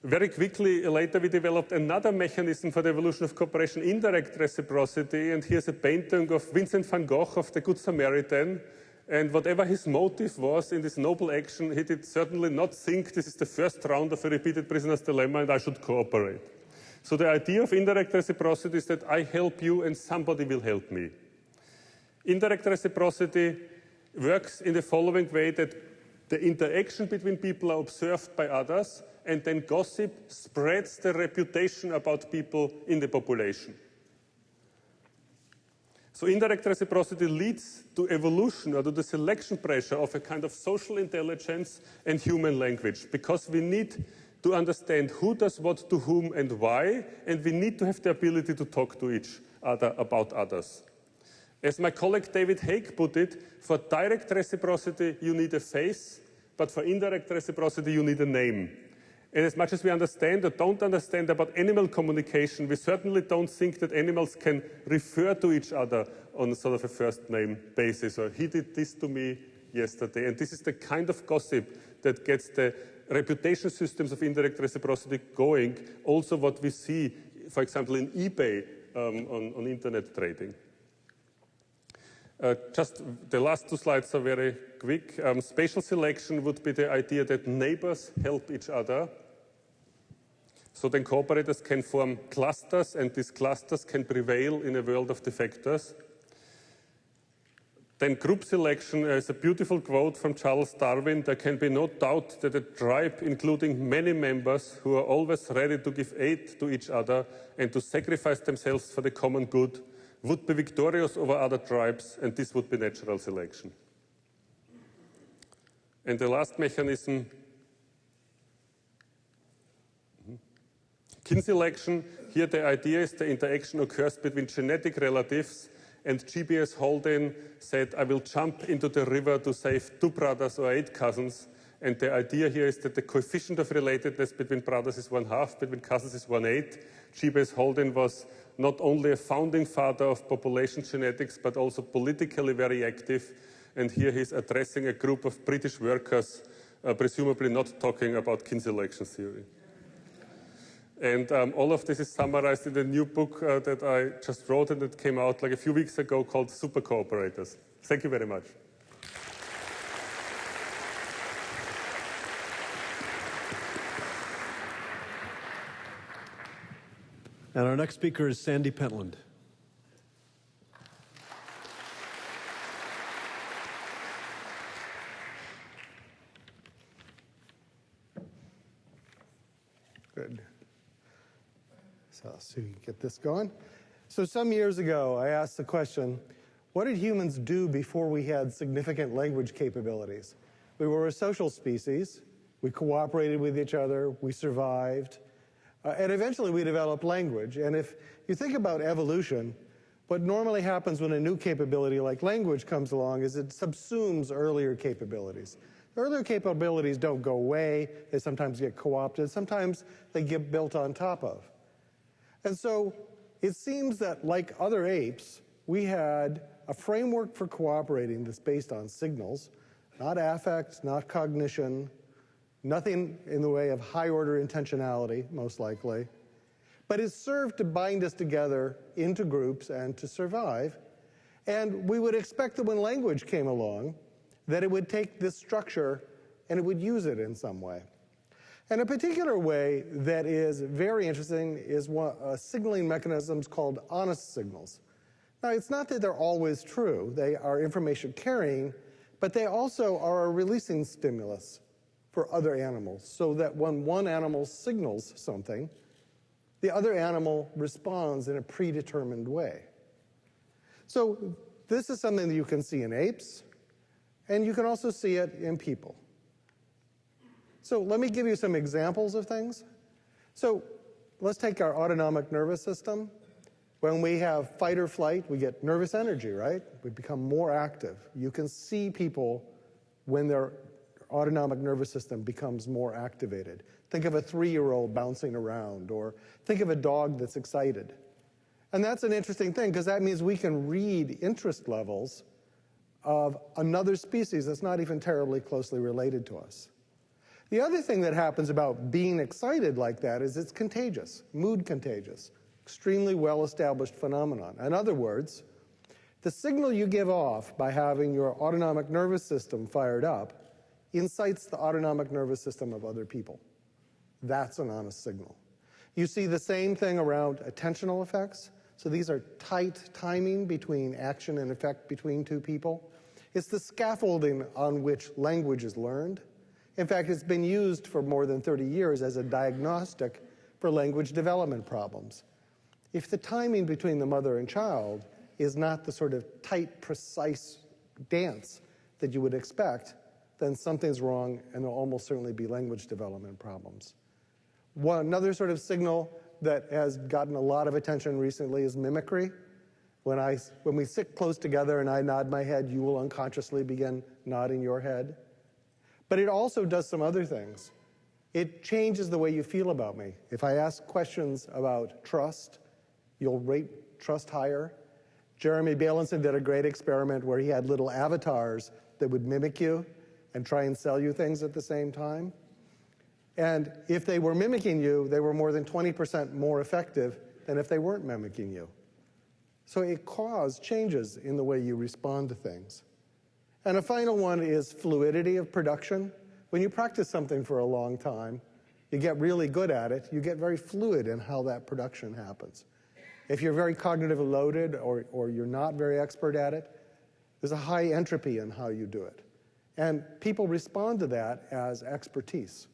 Very quickly later we developed another mechanism for the evolution of cooperation, indirect reciprocity, and here's a painting of Vincent van Gogh of the Good Samaritan. And whatever his motive was in this noble action, he did certainly not think this is the first round of a repeated prisoner's dilemma and I should cooperate. So the idea of indirect reciprocity is that I help you and somebody will help me. Indirect reciprocity works in the following way, that the interaction between people are observed by others, and then gossip spreads the reputation about people in the population. So indirect reciprocity leads to evolution, or to the selection pressure of a kind of social intelligence and human language, because we need to understand who does what to whom and why, and we need to have the ability to talk to each other about others. As my colleague David Haig put it, for direct reciprocity you need a face, but for indirect reciprocity you need a name. And as much as we understand or don't understand about animal communication, we certainly don't think that animals can refer to each other on sort of a first name basis, or he did this to me yesterday. And this is the kind of gossip that gets the reputation systems of indirect reciprocity going. Also what we see, for example, in eBay on internet trading. Just the last two slides are very quick. Spatial selection would be the idea that neighbors help each other. So then cooperators can form clusters, and these clusters can prevail in a world of defectors. Then group selection is a beautiful quote from Charles Darwin. There can be no doubt that a tribe, including many members who are always ready to give aid to each other and to sacrifice themselves for the common good, would be victorious over other tribes, and this would be natural selection. And the last mechanism, kin selection. Here the idea is the interaction occurs between genetic relatives, and G.B.S. Holden said, I will jump into the river to save 2 brothers or 8 cousins. And the idea here is that the coefficient of relatedness between brothers is 1/2, between cousins is 1/8. G.B.S. Holden was not only a founding father of population genetics, but also politically very active. And here he's addressing a group of British workers, presumably not talking about kin selection theory. And all of this is summarized in a new book that I just wrote and that came out like a few weeks ago called Super Cooperators. Thank you very much. And our next speaker is Sandy Pentland. Good. So you can get this going. So some years ago, I asked the question, what did humans do before we had significant language capabilities? We were a social species. We cooperated with each other. We survived. And eventually, we developed language. And if you think about evolution, what normally happens when a new capability like language comes along is it subsumes earlier capabilities. Earlier capabilities don't go away. They sometimes get co-opted. Sometimes they get built on top of. And so it seems that, like other apes, we had a framework for cooperating that's based on signals, not affect, not cognition, nothing in the way of high-order intentionality, most likely. But it served to bind us together into groups and to survive. And we would expect that when language came along, that it would take this structure and it would use it in some way. And a particular way that is very interesting is signaling mechanisms called honest signals. Now, it's not that they're always true. They are information carrying, but they also are a releasing stimulus for other animals, so that when one animal signals something, the other animal responds in a predetermined way. So this is something that you can see in apes, and you can also see it in people. So let me give you some examples of things. So let's take our autonomic nervous system. When we have fight or flight, we get nervous energy, right? We become more active. You can see people when their autonomic nervous system becomes more activated. Think of a 3-year-old bouncing around, or think of a dog that's excited. And that's an interesting thing, because that means we can read interest levels of another species that's not even terribly closely related to us. The other thing that happens about being excited like that is it's contagious, mood contagious, extremely well-established phenomenon. In other words, the signal you give off by having your autonomic nervous system fired up incites the autonomic nervous system of other people. That's an honest signal. You see the same thing around attentional effects. So these are tight timing between action and effect between two people. It's the scaffolding on which language is learned. In fact, it's been used for more than 30 years as a diagnostic for language development problems. If the timing between the mother and child is not the sort of tight, precise dance that you would expect, then something's wrong, and there'll almost certainly be language development problems. Another sort of signal that has gotten a lot of attention recently is mimicry. When we sit close together and I nod my head, you will unconsciously begin nodding your head. But it also does some other things. It changes the way you feel about me. If I ask questions about trust, you'll rate trust higher. Jeremy Bailenson did a great experiment where he had little avatars that would mimic you and try and sell you things at the same time. And if they were mimicking you, they were more than 20% more effective than if they weren't mimicking you. So it caused changes in the way you respond to things. And a final one is fluidity of production. When you practice something for a long time, you get really good at it, you get very fluid in how that production happens. If you're very cognitively loaded or you're not very expert at it, there's a high entropy in how you do it. And people respond to that as expertise.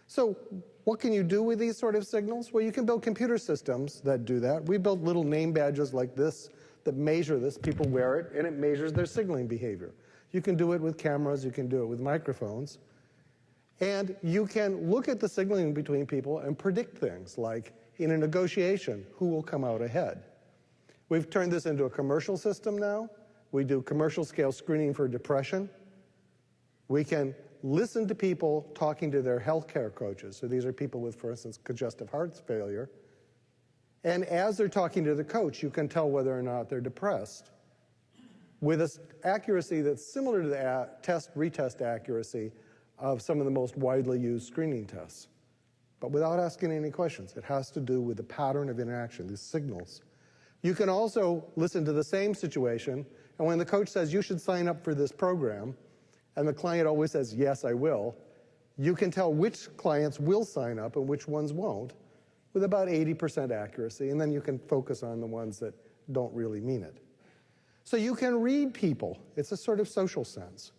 So what can you do with these sort of signals? Well, you can build computer systems that do that. We built little name badges like this that measure this. People wear it, and it measures their signaling behavior. You can do it with cameras. You can do it with microphones. And you can look at the signaling between people and predict things, like in a negotiation, who will come out ahead. We've turned this into a commercial system now. We do commercial scale screening for depression. We can listen to people talking to their healthcare coaches. So these are people with, for instance, congestive heart failure. And as they're talking to the coach, you can tell whether or not they're depressed with an accuracy that's similar to the retest accuracy of some of the most widely used screening tests. but without asking any questions. It has to do with the pattern of interaction, these signals. You can also listen to the same situation, and when the coach says you should sign up for this program, and the client always says, yes, I will, you can tell which clients will sign up and which ones won't with about 80% accuracy, and then you can focus on the ones that don't really mean it. So you can read people. It's a sort of social sense.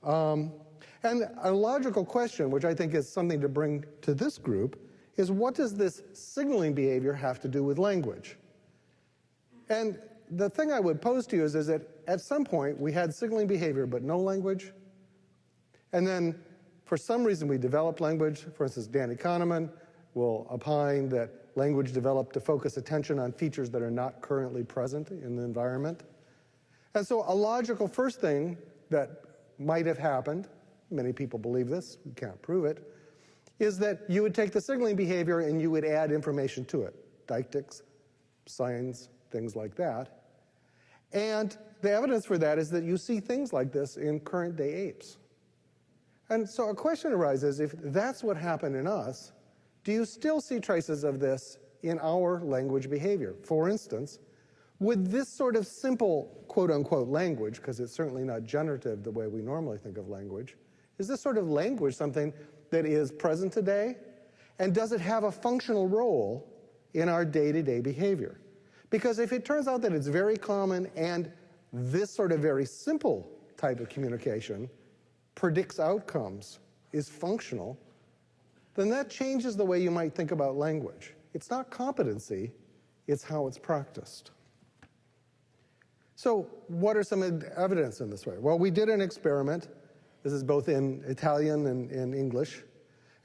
And a logical question, which I think is something to bring to this group, is what does this signaling behavior have to do with language? And the thing I would pose to you is that at some point we had signaling behavior but no language. And then for some reason we developed language. For instance, Danny Kahneman will opine that language developed to focus attention on features that are not currently present in the environment. And so a logical first thing that might have happened, many people believe this, we can't prove it, is that you would take the signaling behavior and you would add information to it, deictics, signs, things like that. And the evidence for that is that you see things like this in current-day apes. And so a question arises, if that's what happened in us, do you still see traces of this in our language behavior? For instance, would this sort of simple quote-unquote language, because it's certainly not generative the way we normally think of language, is this sort of language something that is present today? And does it have a functional role in our day-to-day behavior? Because if it turns out that it's very common and this sort of very simple type of communication predicts outcomes, is functional, then that changes the way you might think about language. It's not competency, it's how it's practiced. So what are some evidence in this way? Well, we did an experiment. This is both in Italian and in English.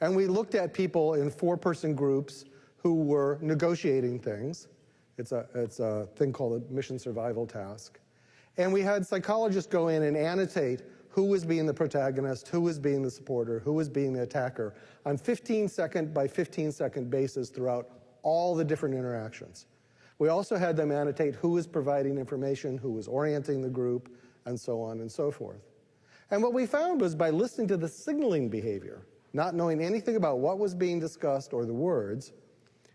And we looked at people in 4-person groups who were negotiating things. It's a thing called a mission survival task. And we had psychologists go in and annotate who was being the protagonist, who was being the supporter, who was being the attacker on 15-second by 15-second basis throughout all the different interactions. We also had them annotate who was providing information, who was orienting the group, and so on and so forth. And what we found was by listening to the signaling behavior, not knowing anything about what was being discussed or the words,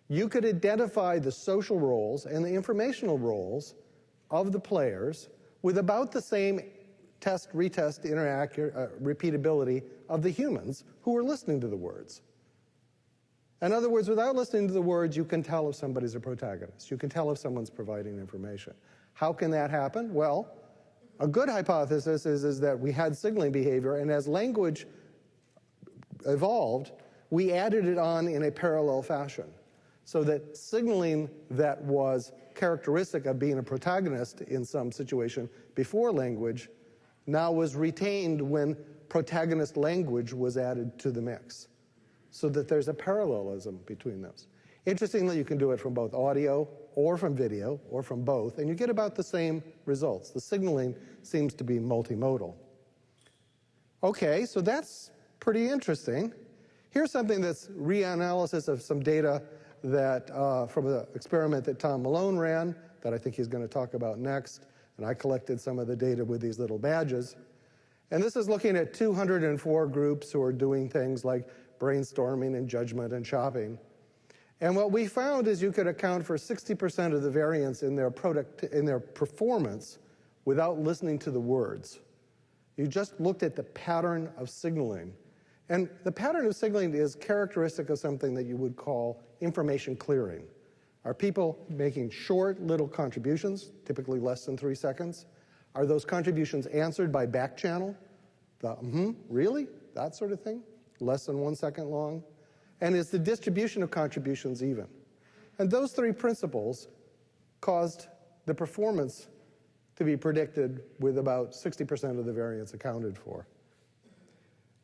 you could identify the social roles and the informational roles of the players with about the same test, retest, repeatability of the humans who were listening to the words. In other words, without listening to the words, you can tell if somebody's a protagonist. You can tell if someone's providing information. How can that happen? Well, a good hypothesis is that we had signaling behavior, and as language evolved, we added it on in a parallel fashion, so that signaling that was characteristic of being a protagonist in some situation before language now was retained when protagonist language was added to the mix, so that there's a parallelism between those. Interestingly, you can do it from both audio or from video or from both, and you get about the same results. The signaling seems to be multimodal. Okay, so that's pretty interesting. Here's something that's reanalysis of some data that from an experiment that Tom Malone ran that I think he's going to talk about next. And I collected some of the data with these little badges. And this is looking at 204 groups who are doing things like brainstorming and judgment and shopping. And what we found is you could account for 60% of the variance in their performance without listening to the words. You just looked at the pattern of signaling. And the pattern of signaling is characteristic of something that you would call information clearing. Are people making short little contributions, typically less than 3 seconds? Are those contributions answered by back channel? Really? That sort of thing? Less than 1 second long? And is the distribution of contributions even? And those 3 principles caused the performance to be predicted with about 60% of the variance accounted for.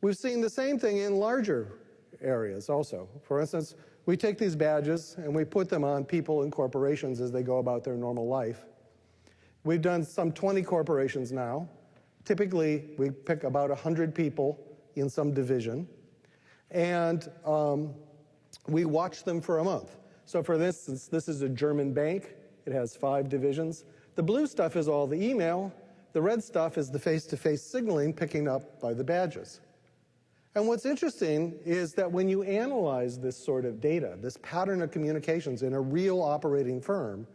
We've seen the same thing in larger areas also. For instance, we take these badges and we put them on people and corporations as they go about their normal life. We've done some 20 corporations now. Typically, we pick about 100 people in some division, and we watch them for a month. So for instance, this is a German bank. It has 5 divisions. The blue stuff is all the email. The red stuff is the face-to-face signaling picking up by the badges. And what's interesting is that when you analyze this sort of data, this pattern of communications in a real operating firm,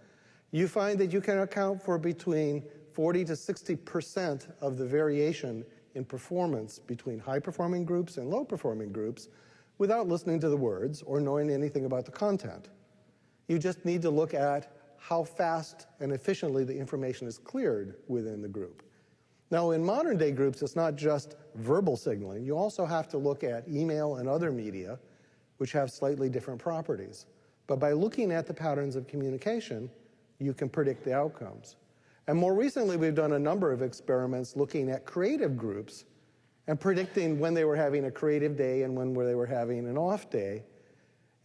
you find that you can account for between 40 to 60% of the variation in performance between high-performing groups and low-performing groups without listening to the words or knowing anything about the content. You just need to look at how fast and efficiently the information is cleared within the group. Now, in modern-day groups, it's not just verbal signaling. You also have to look at email and other media, which have slightly different properties. But by looking at the patterns of communication, you can predict the outcomes. And more recently, we've done a number of experiments looking at creative groups and predicting when they were having a creative day and when they were having an off day.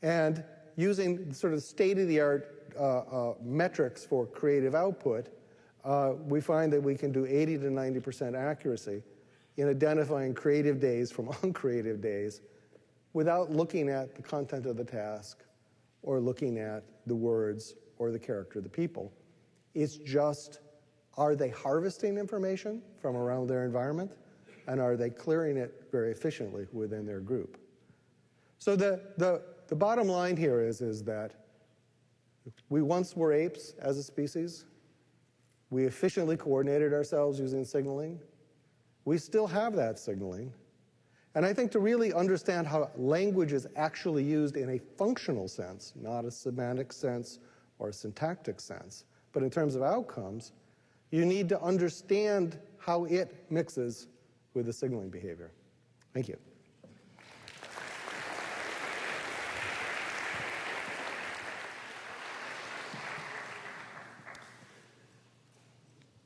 And using sort of state-of-the-art metrics for creative output, we find that we can do 80 to 90% accuracy in identifying creative days from uncreative days without looking at the content of the task or looking at the words or the character of the people. It's just, are they harvesting information from around their environment, and are they clearing it very efficiently within their group? So the bottom line here is that we once were apes as a species. We efficiently coordinated ourselves using signaling. We still have that signaling. And I think to really understand how language is actually used in a functional sense, not a semantic sense or a syntactic sense, but in terms of outcomes, you need to understand how it mixes with the signaling behavior. Thank you.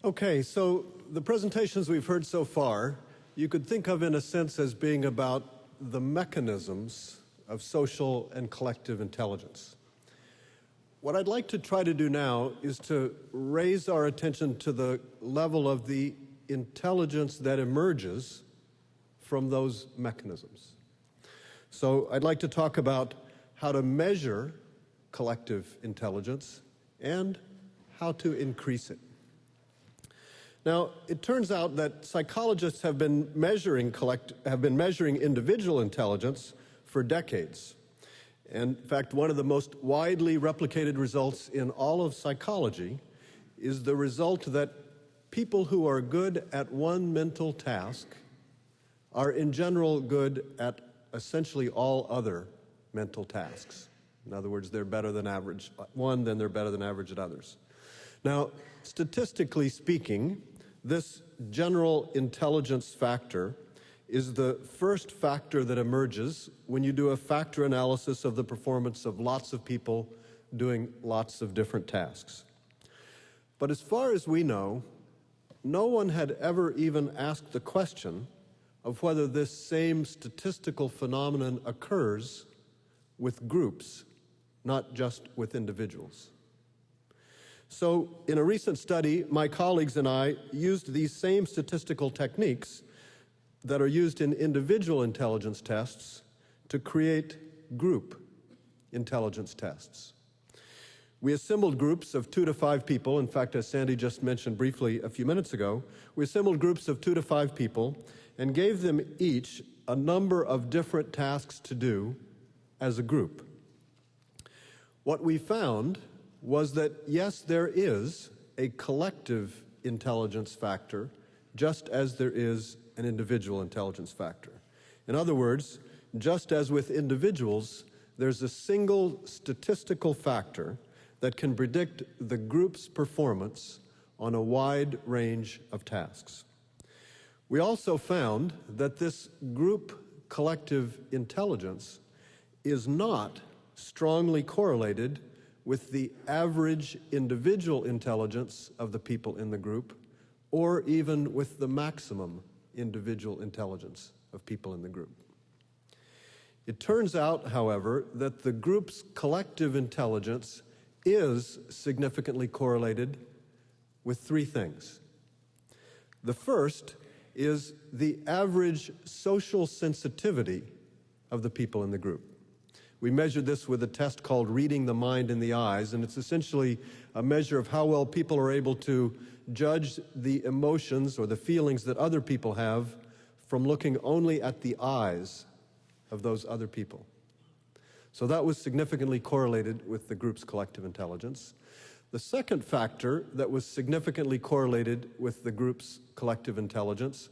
Okay, so the presentations we've heard so far, you could think of in a sense as being about the mechanisms of social and collective intelligence. What I'd like to try to do now is to raise our attention to the level of the intelligence that emerges from those mechanisms. So I'd like to talk about how to measure collective intelligence and how to increase it. Now, it turns out that psychologists have been measuring individual intelligence for decades. And in fact, one of the most widely replicated results in all of psychology is the result that people who are good at one mental task are in general good at essentially all other mental tasks. In other words, they're better than average at one, then they're better than average at others. Now, statistically speaking, this general intelligence factor is the first factor that emerges when you do a factor analysis of the performance of lots of people doing lots of different tasks. But as far as we know, no one had ever even asked the question of whether this same statistical phenomenon occurs with groups, not just with individuals. So in a recent study, my colleagues and I used these same statistical techniques that are used in individual intelligence tests to create group intelligence tests. We assembled groups of 2 to 5 people. In fact, as Sandy just mentioned briefly a few minutes ago, we assembled groups of 2 to 5 people and gave them each a number of different tasks to do as a group. What we found was that, yes, there is a collective intelligence factor, just as there is an individual intelligence factor. In other words, just as with individuals, there's a single statistical factor that can predict the group's performance on a wide range of tasks. We also found that this group collective intelligence is not strongly correlated with the average individual intelligence of the people in the group, or even with the maximum individual intelligence of people in the group. It turns out, however, that the group's collective intelligence is significantly correlated with 3 things. The first is the average social sensitivity of the people in the group. We measured this with a test called reading the mind in the eyes, and it's essentially a measure of how well people are able to judge the emotions or the feelings that other people have from looking only at the eyes of those other people. So that was significantly correlated with the group's collective intelligence. The second factor that was significantly correlated with the group's collective intelligence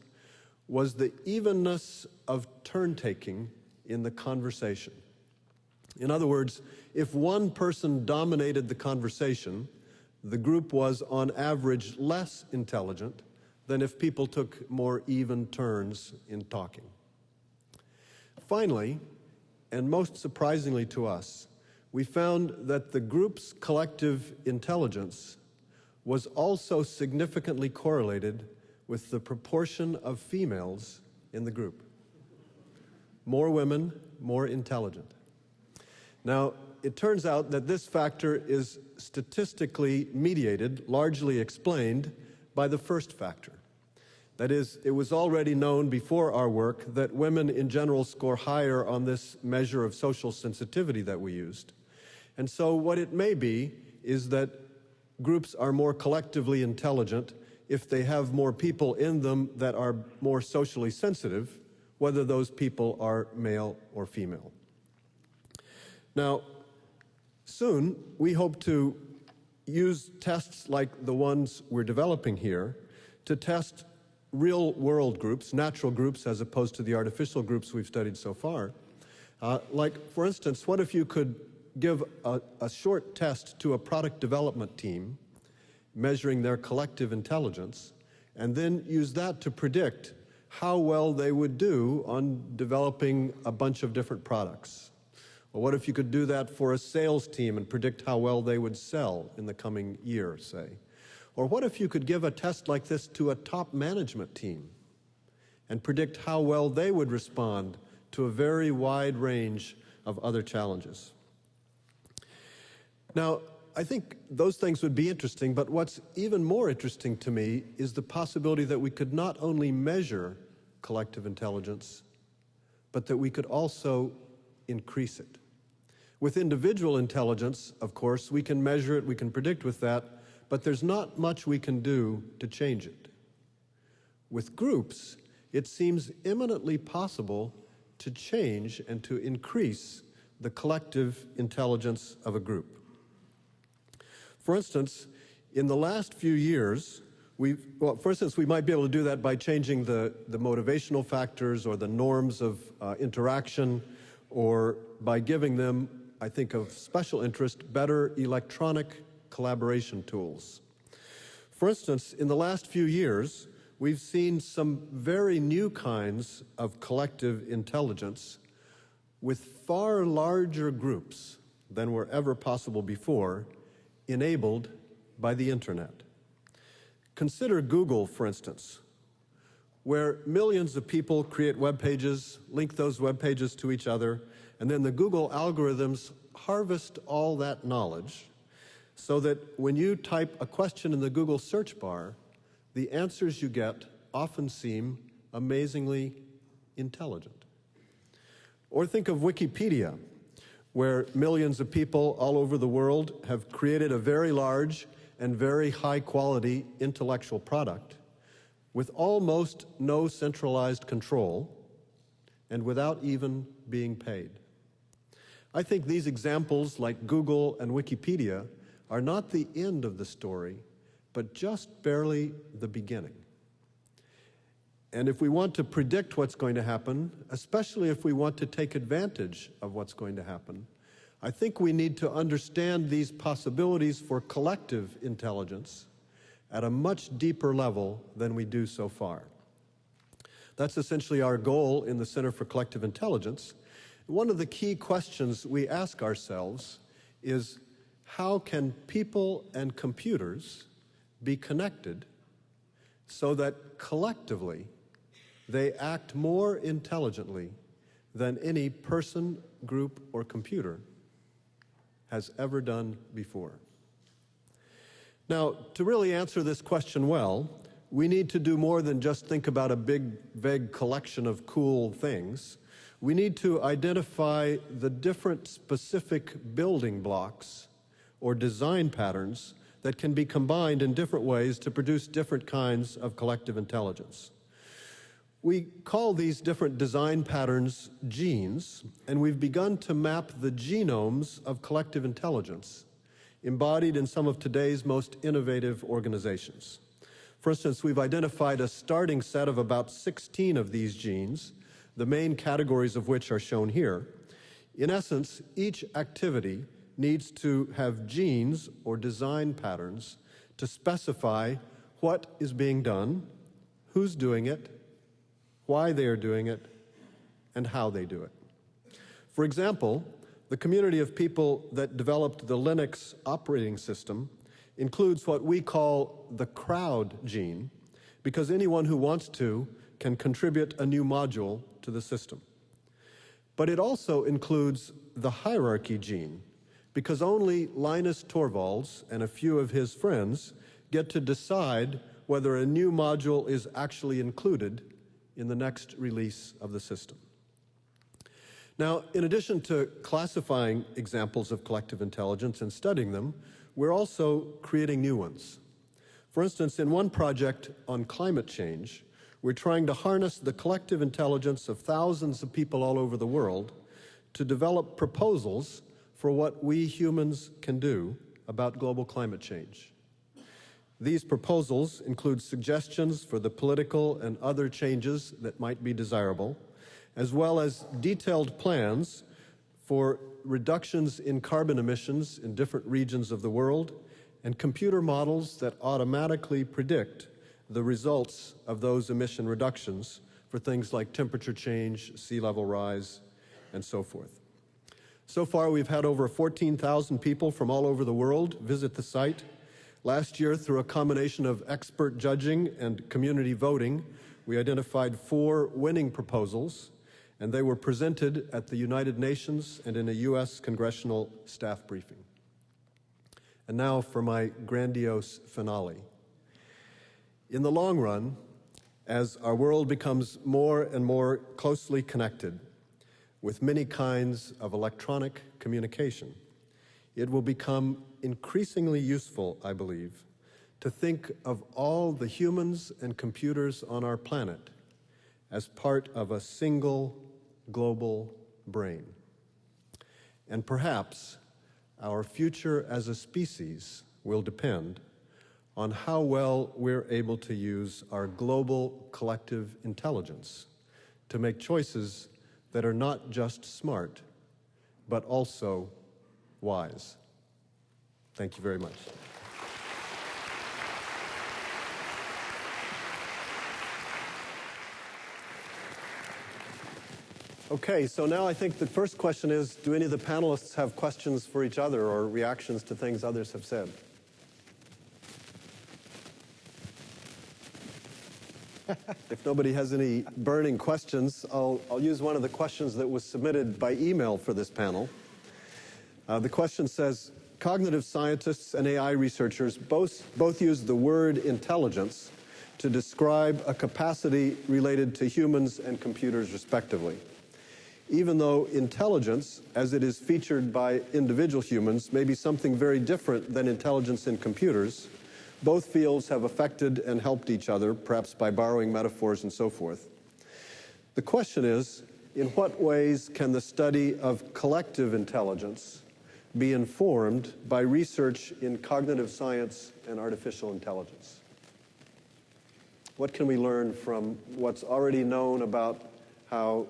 was the evenness of turn-taking in the conversation. In other words, if one person dominated the conversation, the group was on average less intelligent than if people took more even turns in talking. Finally, and most surprisingly to us, we found that the group's collective intelligence was also significantly correlated with the proportion of females in the group. More women, more intelligent. Now, it turns out that this factor is statistically mediated, largely explained by the first factor. That is, it was already known before our work that women in general score higher on this measure of social sensitivity that we used. And so what it may be is that groups are more collectively intelligent if they have more people in them that are more socially sensitive, whether those people are male or female. Now, soon we hope to use tests like the ones we're developing here to test real-world groups, natural groups as opposed to the artificial groups we've studied so far. Like, for instance, what if you could give a short test to a product development team measuring their collective intelligence, and then use that to predict how well they would do on developing a bunch of different products? Or what if you could do that for a sales team and predict how well they would sell in the coming year, say? Or what if you could give a test like this to a top management team and predict how well they would respond to a very wide range of other challenges? Now, I think those things would be interesting, but what's even more interesting to me is the possibility that we could not only measure collective intelligence, but that we could also increase it. With individual intelligence, of course, we can measure it, we can predict with that, but there's not much we can do to change it. With groups, it seems eminently possible to change and to increase the collective intelligence of a group. For instance, in the last few years, we might be able to do that by changing the motivational factors or the norms of interaction, or by giving them, I think of special interest, better electronic collaboration tools. For instance, in the last few years, we've seen some very new kinds of collective intelligence with far larger groups than were ever possible before, enabled by the internet. Consider Google, for instance, where millions of people create web pages, link those web pages to each other, and then the Google algorithms harvest all that knowledge so that when you type a question in the Google search bar, the answers you get often seem amazingly intelligent. Or think of Wikipedia, where millions of people all over the world have created a very large and very high-quality intellectual product with almost no centralized control and without even being paid. I think these examples, like Google and Wikipedia, are not the end of the story, but just barely the beginning. And if we want to predict what's going to happen, especially if we want to take advantage of what's going to happen, I think we need to understand these possibilities for collective intelligence at a much deeper level than we do so far. That's essentially our goal in the Center for Collective Intelligence. One of the key questions we ask ourselves is, how can people and computers be connected so that collectively they act more intelligently than any person, group, or computer has ever done before? Now, to really answer this question well, we need to do more than just think about a big, vague collection of cool things. We need to identify the different specific building blocks or design patterns that can be combined in different ways to produce different kinds of collective intelligence. We call these different design patterns genes, and we've begun to map the genomes of collective intelligence embodied in some of today's most innovative organizations. For instance, we've identified a starting set of about 16 of these genes, the main categories of which are shown here. In essence, each activity needs to have genes or design patterns to specify what is being done, who's doing it, why they are doing it, and how they do it. For example, the community of people that developed the Linux operating system includes what we call the crowd gene, because anyone who wants to can contribute a new module to the system. But it also includes the hierarchy gene, because only Linus Torvalds and a few of his friends get to decide whether a new module is actually included in the next release of the system. Now, in addition to classifying examples of collective intelligence and studying them, we're also creating new ones. For instance, in one project on climate change, we're trying to harness the collective intelligence of thousands of people all over the world to develop proposals for what we humans can do about global climate change. These proposals include suggestions for the political and other changes that might be desirable, as well as detailed plans for reductions in carbon emissions in different regions of the world, and computer models that automatically predict the results of those emission reductions for things like temperature change, sea level rise, and so forth. So far, we've had over 14,000 people from all over the world visit the site. Last year, through a combination of expert judging and community voting, we identified 4 winning proposals, and they were presented at the United Nations and in a U.S. congressional staff briefing. And now for my grandiose finale. In the long run, as our world becomes more and more closely connected with many kinds of electronic communication, it will become increasingly useful, I believe, to think of all the humans and computers on our planet as part of a single global brain. And perhaps our future as a species will depend on how well we're able to use our global collective intelligence to make choices that are not just smart, but also wise. Thank you very much. Okay, so now I think the first question is, do any of the panelists have questions for each other or reactions to things others have said? If nobody has any burning questions, I'll use one of the questions that was submitted by email for this panel. The question says, cognitive scientists and AI researchers both use the word intelligence to describe a capacity related to humans and computers respectively. Even though intelligence, as it is featured by individual humans, may be something very different than intelligence in computers, both fields have affected and helped each other, perhaps by borrowing metaphors and so forth. The question is, in what ways can the study of collective intelligence be informed by research in cognitive science and artificial intelligence? What can we learn from what's already known about how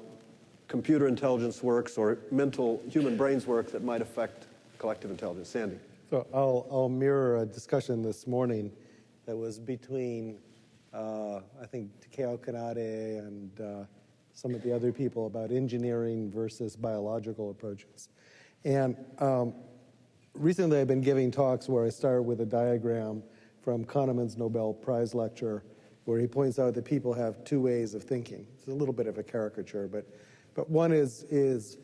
computer intelligence works or mental human brains work that might affect collective intelligence? Sandy. So I'll mirror a discussion this morning that was between, I think, Takeo Kanade and some of the other people about engineering versus biological approaches. And recently I've been giving talks where I start with a diagram from Kahneman's Nobel Prize lecture where he points out that people have 2 ways of thinking. It's a little bit of a caricature, but one is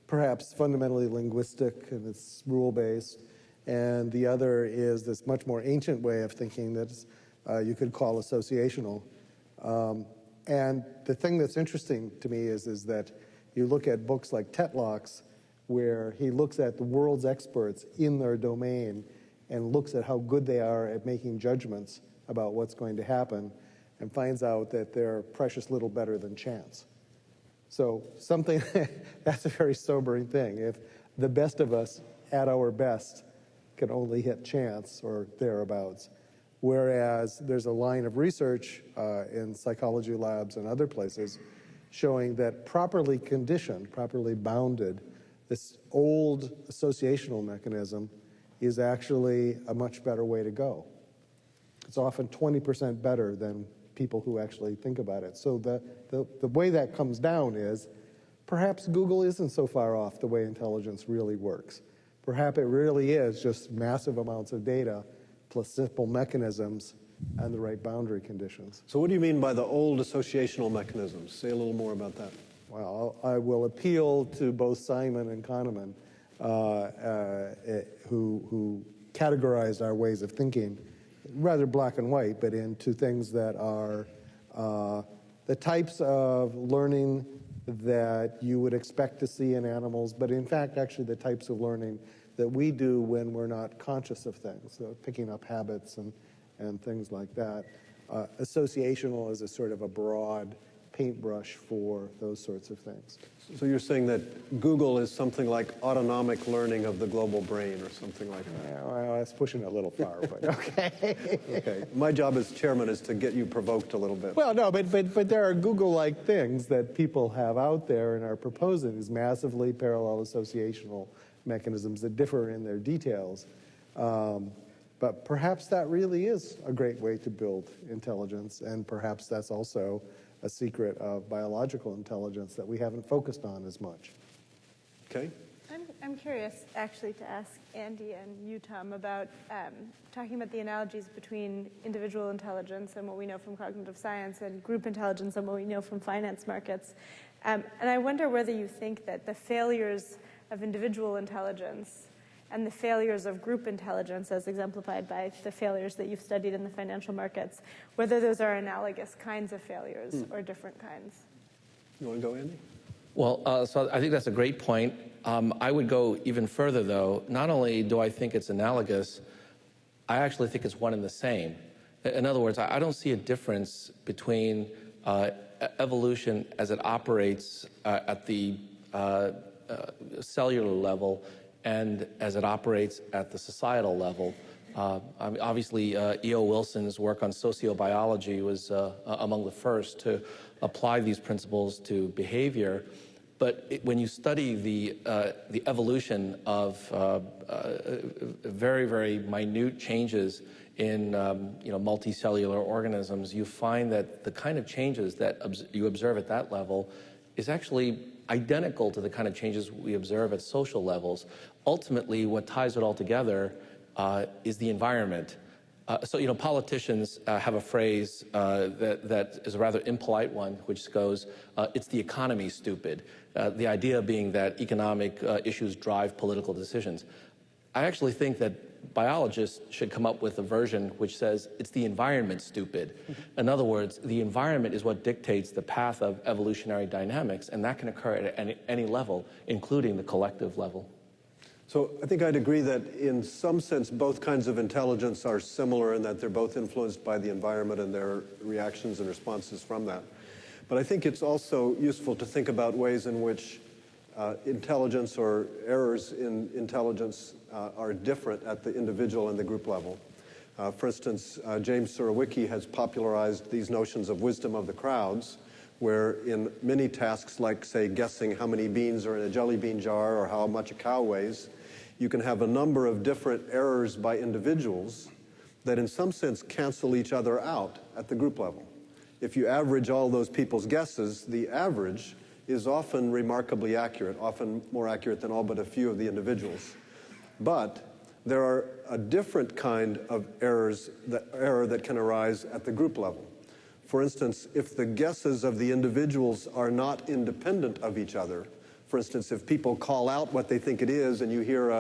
perhaps fundamentally linguistic and it's rule-based, and the other is this much more ancient way of thinking that you could call associational. And the thing that's interesting to me is that you look at books like Tetlock's, where he looks at the world's experts in their domain and looks at how good they are at making judgments about what's going to happen. and finds out that they're precious little better than chance. So something, that's a very sobering thing. If the best of us at our best can only hit chance or thereabouts, whereas there's a line of research in psychology labs and other places showing that properly conditioned, properly bounded, this old associational mechanism is actually a much better way to go. It's often 20% better than people who actually think about it. So the way that comes down is perhaps Google isn't so far off the way intelligence really works. Perhaps it really is just massive amounts of data plus simple mechanisms and the right boundary conditions. So what do you mean by the old associational mechanisms? Say a little more about that. Well, I will appeal to both Simon and Kahneman, who categorized our ways of thinking rather black and white, but into things that are the types of learning that you would expect to see in animals, but in fact, actually the types of learning that we do when we're not conscious of things, so picking up habits and things like that. Associational is a sort of a broad paintbrush for those sorts of things. So you're saying that Google is something like autonomic learning of the global brain or something like that? Yeah, well, that's pushing it a little far, but okay. Okay. My job as chairman is to get you provoked a little bit. Well, no, but there are Google-like things that people have out there and are proposing, these massively parallel associational mechanisms that differ in their details. But perhaps that really is a great way to build intelligence, and perhaps that's also a secret of biological intelligence that we haven't focused on as much. Okay. I'm curious, actually, to ask Andy and you, Tom, about talking about the analogies between individual intelligence and what we know from cognitive science and group intelligence and what we know from finance markets. And I wonder whether you think that the failures of individual intelligence and the failures of group intelligence, as exemplified by the failures that you've studied in the financial markets, whether those are analogous kinds of failures or different kinds. You want to go, Andy? Well, so I think that's a great point. I would go even further, though. Not only do I think it's analogous, I actually think it's one and the same. In other words, I don't see a difference between evolution as it operates at the cellular level and as it operates at the societal level. Obviously, E.O. Wilson's work on sociobiology was among the first to apply these principles to behavior. But when you study the evolution of very, very minute changes in multicellular organisms, you find that the kind of changes that you observe at that level is actually identical to the kind of changes we observe at social levels. Ultimately, what ties it all together is the environment. So, politicians have a phrase that is a rather impolite one, which goes, it's the economy, stupid. The idea being that economic issues drive political decisions. I actually think that biologists should come up with a version which says it's the environment, stupid. In other words, the environment is what dictates the path of evolutionary dynamics, and that can occur at any level, including the collective level. So I think I'd agree that in some sense both kinds of intelligence are similar in that they're both influenced by the environment and their reactions and responses from that. But I think it's also useful to think about ways in which intelligence or errors in intelligence are different at the individual and the group level. For instance, James Surowiecki has popularized these notions of wisdom of the crowds, where in many tasks like, say, guessing how many beans are in a jelly bean jar or how much a cow weighs, you can have a number of different errors by individuals that in some sense cancel each other out at the group level. If you average all those people's guesses, the average is often remarkably accurate, often more accurate than all but a few of the individuals. But there are a different kind of error that can arise at the group level. For instance, if the guesses of the individuals are not independent of each other, for instance, if people call out what they think it is and you hear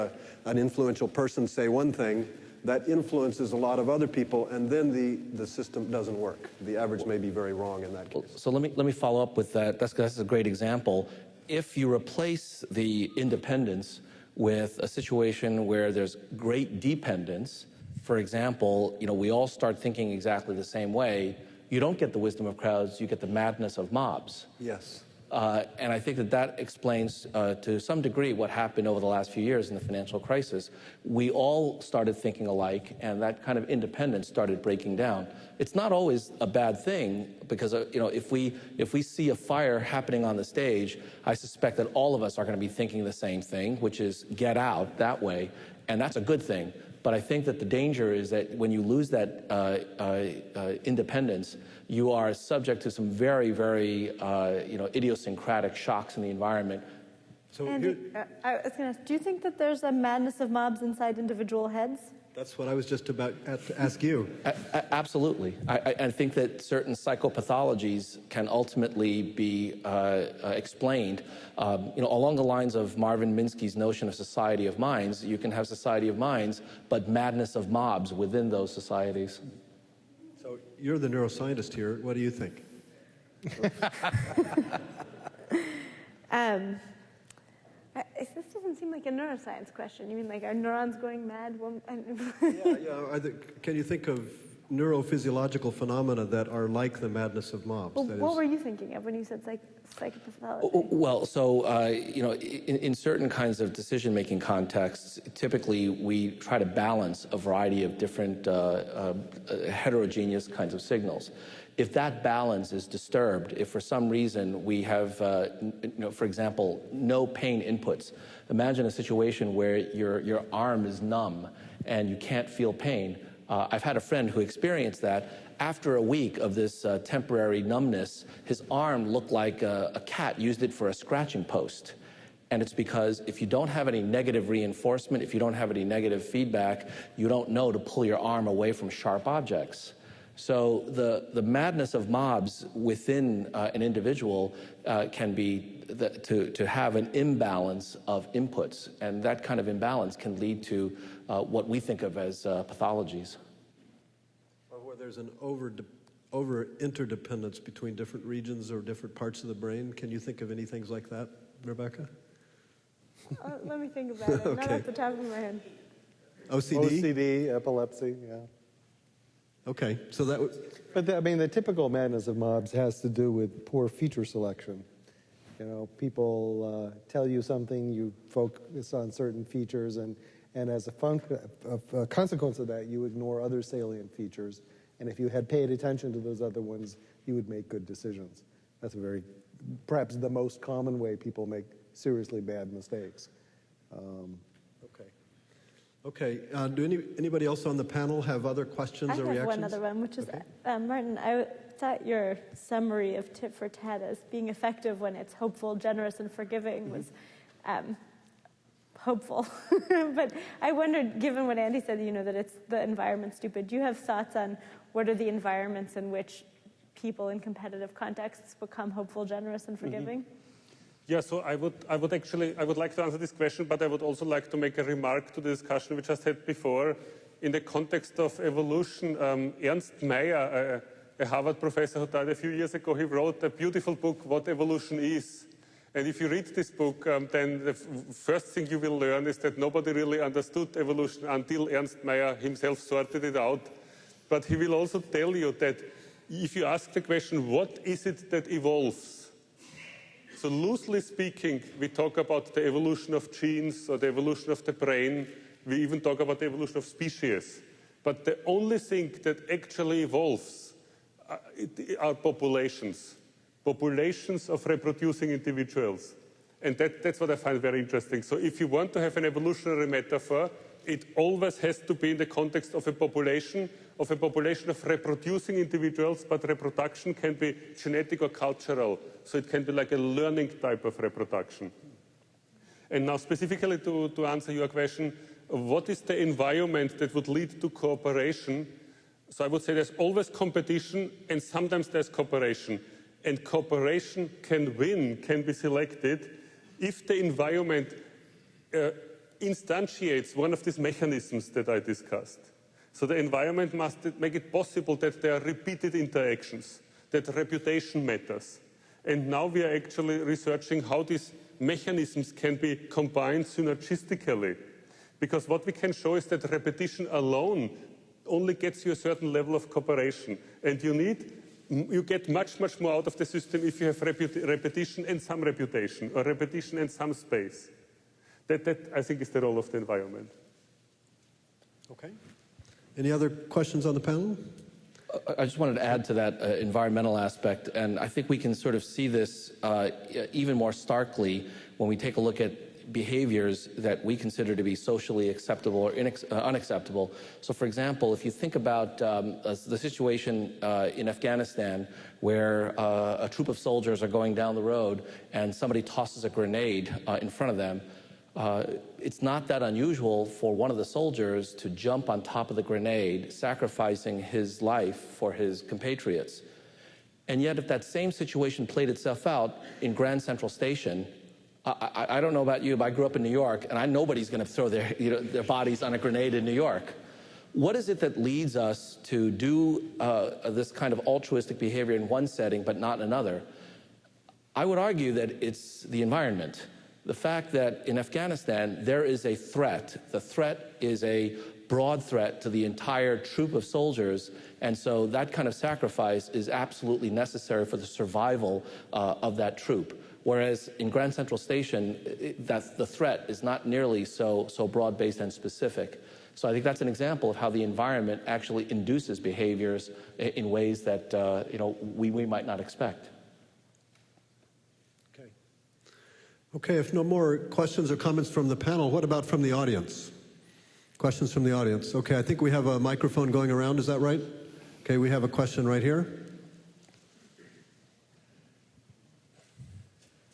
an influential person say one thing, that influences a lot of other people, and then the system doesn't work. The average may be very wrong in that case. So let me follow up with that. That's a great example. If you replace the independence with a situation where there's great dependence, for example, we all start thinking exactly the same way, you don't get the wisdom of crowds, you get the madness of mobs. Yes. And I think that that explains to some degree what happened over the last few years in the financial crisis. We all started thinking alike, and that kind of independence started breaking down. It's not always a bad thing, because if we see a fire happening on the stage, I suspect that all of us are going to be thinking the same thing, which is get out that way, and that's a good thing. But I think that the danger is that when you lose that independence, you are subject to some very, very idiosyncratic shocks in the environment. So Andy, I was going to ask, do you think that there's a madness of mobs inside individual heads? That's what I was just about to ask you. Absolutely. I think that certain psychopathologies can ultimately be explained. Along the lines of Marvin Minsky's notion of society of minds, you can have society of minds, but madness of mobs within those societies. So you're the neuroscientist here. What do you think? This doesn't seem like a neuroscience question. You mean like are neurons going mad? Can you think of neurophysiological phenomena that are like the madness of mobs? Well, what were you thinking of when you said psychopathology? Well, so, in certain kinds of decision-making contexts, typically we try to balance a variety of different heterogeneous kinds of signals. If that balance is disturbed, if for some reason we have, for example, no pain inputs, imagine a situation where your arm is numb and you can't feel pain. I've had a friend who experienced that. After a week of this temporary numbness, his arm looked like a cat used it for a scratching post. And it's because if you don't have any negative reinforcement, if you don't have any negative feedback, you don't know to pull your arm away from sharp objects. So the madness of mobs within an individual can be to have an imbalance of inputs, and that kind of imbalance can lead to what we think of as pathologies. Or where there's an over interdependence between different regions or different parts of the brain. Can you think of any things like that, Rebecca? Let me think about it. Okay. Not off the top of my head. OCD? OCD, epilepsy, yeah. Okay, so that was... But the typical madness of mobs has to do with poor feature selection. People tell you something, you focus on certain features, and as a consequence of that, you ignore other salient features. And if you had paid attention to those other ones, you would make good decisions. That's perhaps the most common way people make seriously bad mistakes. Okay. Do anybody else on the panel have other questions or reactions? I have one other one, which is, Martin, I thought your summary of tit for tat as being effective when it's hopeful, generous, and forgiving was hopeful. But I wondered, given what Andy said, that it's the environment stupid, do you have thoughts on what are the environments in which people in competitive contexts become hopeful, generous, and forgiving? Mm-hmm. Yeah, so I would like to answer this question, but I would also like to make a remark to the discussion we just had before. In the context of evolution, Ernst Mayr, a Harvard professor who died a few years ago, he wrote a beautiful book, What Evolution Is. And if you read this book, then the first thing you will learn is that nobody really understood evolution until Ernst Mayr himself sorted it out. But he will also tell you that if you ask the question, what is it that evolves? So loosely speaking, we talk about the evolution of genes or the evolution of the brain. We even talk about the evolution of species. But the only thing that actually evolves are populations of reproducing individuals. And that's what I find very interesting. So if you want to have an evolutionary metaphor, it always has to be in the context of a population of reproducing individuals, but reproduction can be genetic or cultural. So it can be like a learning type of reproduction. And now specifically to answer your question, what is the environment that would lead to cooperation? So I would say there's always competition and sometimes there's cooperation. And cooperation can win, can be selected, if the environment instantiates one of these mechanisms that I discussed. So the environment must make it possible that there are repeated interactions, that reputation matters. And now we are actually researching how these mechanisms can be combined synergistically. Because what we can show is that repetition alone only gets you a certain level of cooperation. And you need you get much, much more out of the system if you have repetition and some reputation, or repetition and some space. That, I think, is the role of the environment. Okay. Any other questions on the panel? I just wanted to add to that environmental aspect, and I think we can sort of see this even more starkly when we take a look at behaviors that we consider to be socially acceptable or unacceptable. So, for example, if you think about the situation in Afghanistan where a troop of soldiers are going down the road and somebody tosses a grenade in front of them, it's not that unusual for one of the soldiers to jump on top of the grenade, sacrificing his life for his compatriots. And yet, if that same situation played itself out in Grand Central Station, I don't know about you, but I grew up in New York, and nobody's going to throw their bodies on a grenade in New York. What is it that leads us to do this kind of altruistic behavior in one setting but not in another? I would argue that it's the environment. The fact that in Afghanistan there is a threat. The threat is a broad threat to the entire troop of soldiers, and so that kind of sacrifice is absolutely necessary for the survival of that troop. Whereas in Grand Central Station, the threat is not nearly so broad-based and specific. So I think that's an example of how the environment actually induces behaviors in ways that we might not expect. Okay. Okay, if no more questions or comments from the panel, what about from the audience? Questions from the audience. Okay, I think we have a microphone going around, is that right? Okay, we have a question right here.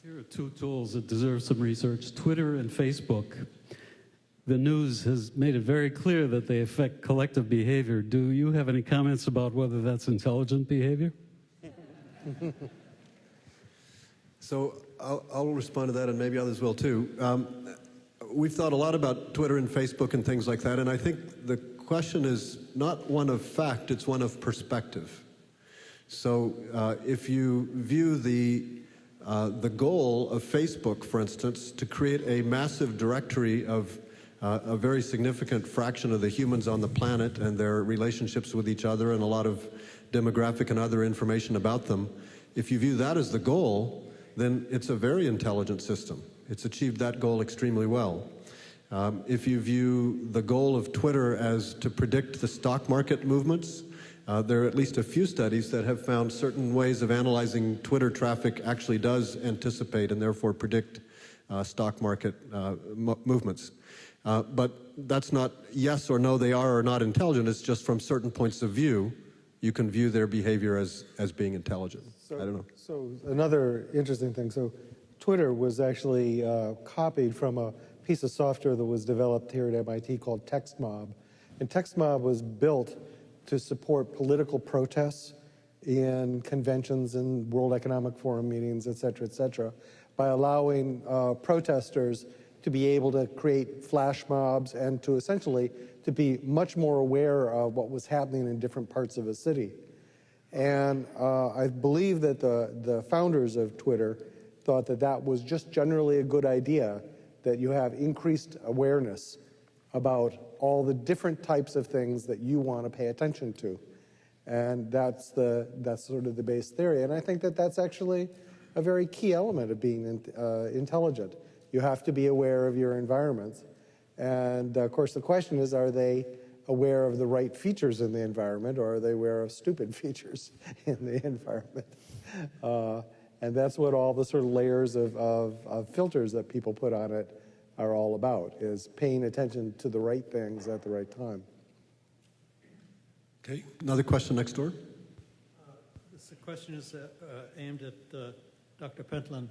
Here are two tools that deserve some research, Twitter and Facebook. The news has made it very clear that they affect collective behavior. Do you have any comments about whether that's intelligent behavior? So I'll respond to that, and maybe others will too. We've thought a lot about Twitter and Facebook and things like that, and I think the question is not one of fact, it's one of perspective. So if you view the goal of Facebook, for instance, to create a massive directory of a very significant fraction of the humans on the planet and their relationships with each other and a lot of demographic and other information about them, if you view that as the goal, then it's a very intelligent system. It's achieved that goal extremely well. If you view the goal of Twitter as to predict the stock market movements, there are at least a few studies that have found certain ways of analyzing Twitter traffic actually does anticipate and therefore predict stock market movements. But that's not yes or no, they are or not intelligent. It's just from certain points of view, you can view their behavior as being intelligent. I don't know. So another interesting thing. So Twitter was actually copied from a piece of software that was developed here at MIT called TextMob. And TextMob was built to support political protests in conventions and World Economic Forum meetings, et cetera, by allowing protesters to be able to create flash mobs and to essentially to be much more aware of what was happening in different parts of a city. And I believe that the founders of Twitter thought that that was just generally a good idea, that you have increased awareness about all the different types of things that you want to pay attention to. And that's sort of the base theory. And I think that that's actually a very key element of being intelligent. You have to be aware of your environment. And of course, the question is, are they aware of the right features in the environment, or are they aware of stupid features in the environment? And that's what all the sort of layers of filters that people put on it are all about, is paying attention to the right things at the right time. Okay, another question next door. This question is aimed at Dr. Pentland.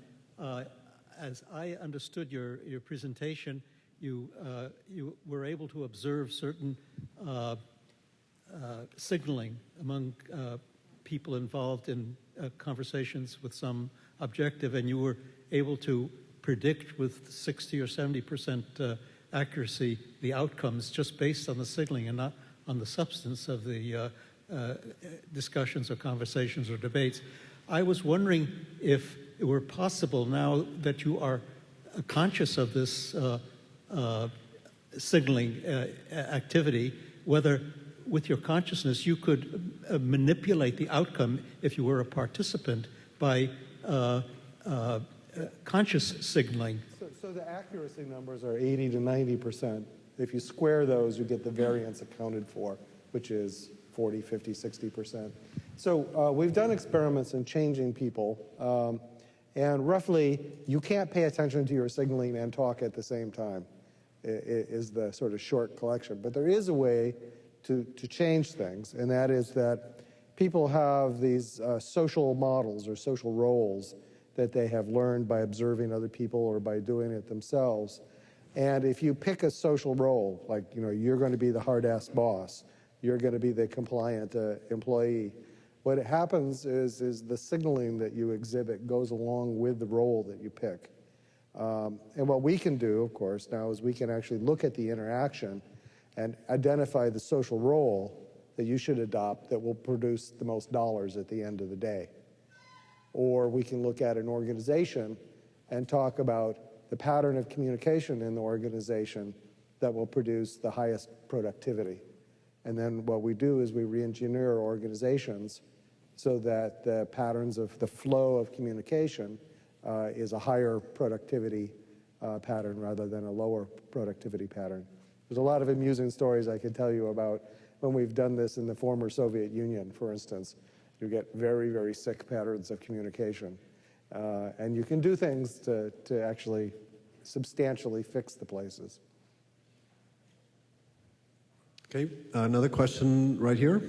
As I understood your presentation, you were able to observe certain signaling among people involved in conversations with some objective, and you were able to predict with 60 or 70% accuracy the outcomes just based on the signaling and not on the substance of the discussions or conversations or debates. I was wondering if it were possible, now that you are conscious of this signaling activity, whether with your consciousness, you could manipulate the outcome if you were a participant by conscious signaling. So the accuracy numbers are 80 to 90%. If you square those, you get the variance accounted for, which is 40, 50, 60%. So we've done experiments in changing people, and roughly you can't pay attention to your signaling and talk at the same time, is the sort of short collection. But there is a way to change things, and that is that people have these social models or social roles that they have learned by observing other people or by doing it themselves. And if you pick a social role, like, you know, you're going to be the hard-ass boss, you're going to be the compliant employee, what happens is the signaling that you exhibit goes along with the role that you pick. And what we can do, of course, now is we can actually look at the interaction and identify the social role that you should adopt that will produce the most dollars at the end of the day. Or we can look at an organization and talk about the pattern of communication in the organization that will produce the highest productivity. And then what we do is we re-engineer organizations so that the patterns of the flow of communication is a higher productivity pattern rather than a lower productivity pattern. There's a lot of amusing stories I could tell you about when we've done this in the former Soviet Union, for instance. You get very, very sick patterns of communication. And you can do things to actually substantially fix the places. Okay, another question right here. Oh, no,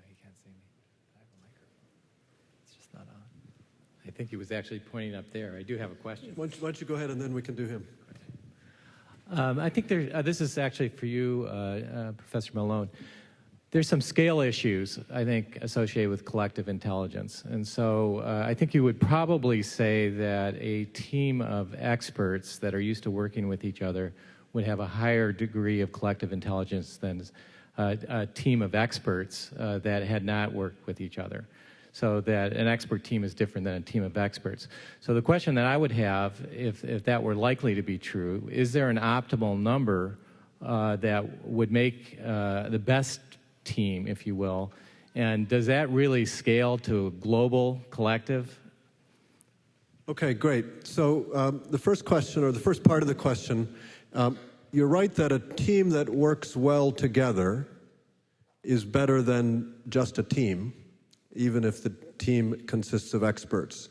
he can't see me. I have a microphone. It's just not on. I think he was actually pointing up there. I do have a question. Why don't you go ahead and then we can do him. I think this is actually for you, Professor Malone. There's some scale issues, I think, associated with collective intelligence. And so I think you would probably say that a team of experts that are used to working with each other would have a higher degree of collective intelligence than a team of experts that had not worked with each other. So that an expert team is different than a team of experts. So the question that I would have, if that were likely to be true, is there an optimal number that would make the best team, if you will, and does that really scale to a global collective? Okay, great. So the first question, or the first part of the question, you're right that a team that works well together is better than just a team, even if the team consists of experts.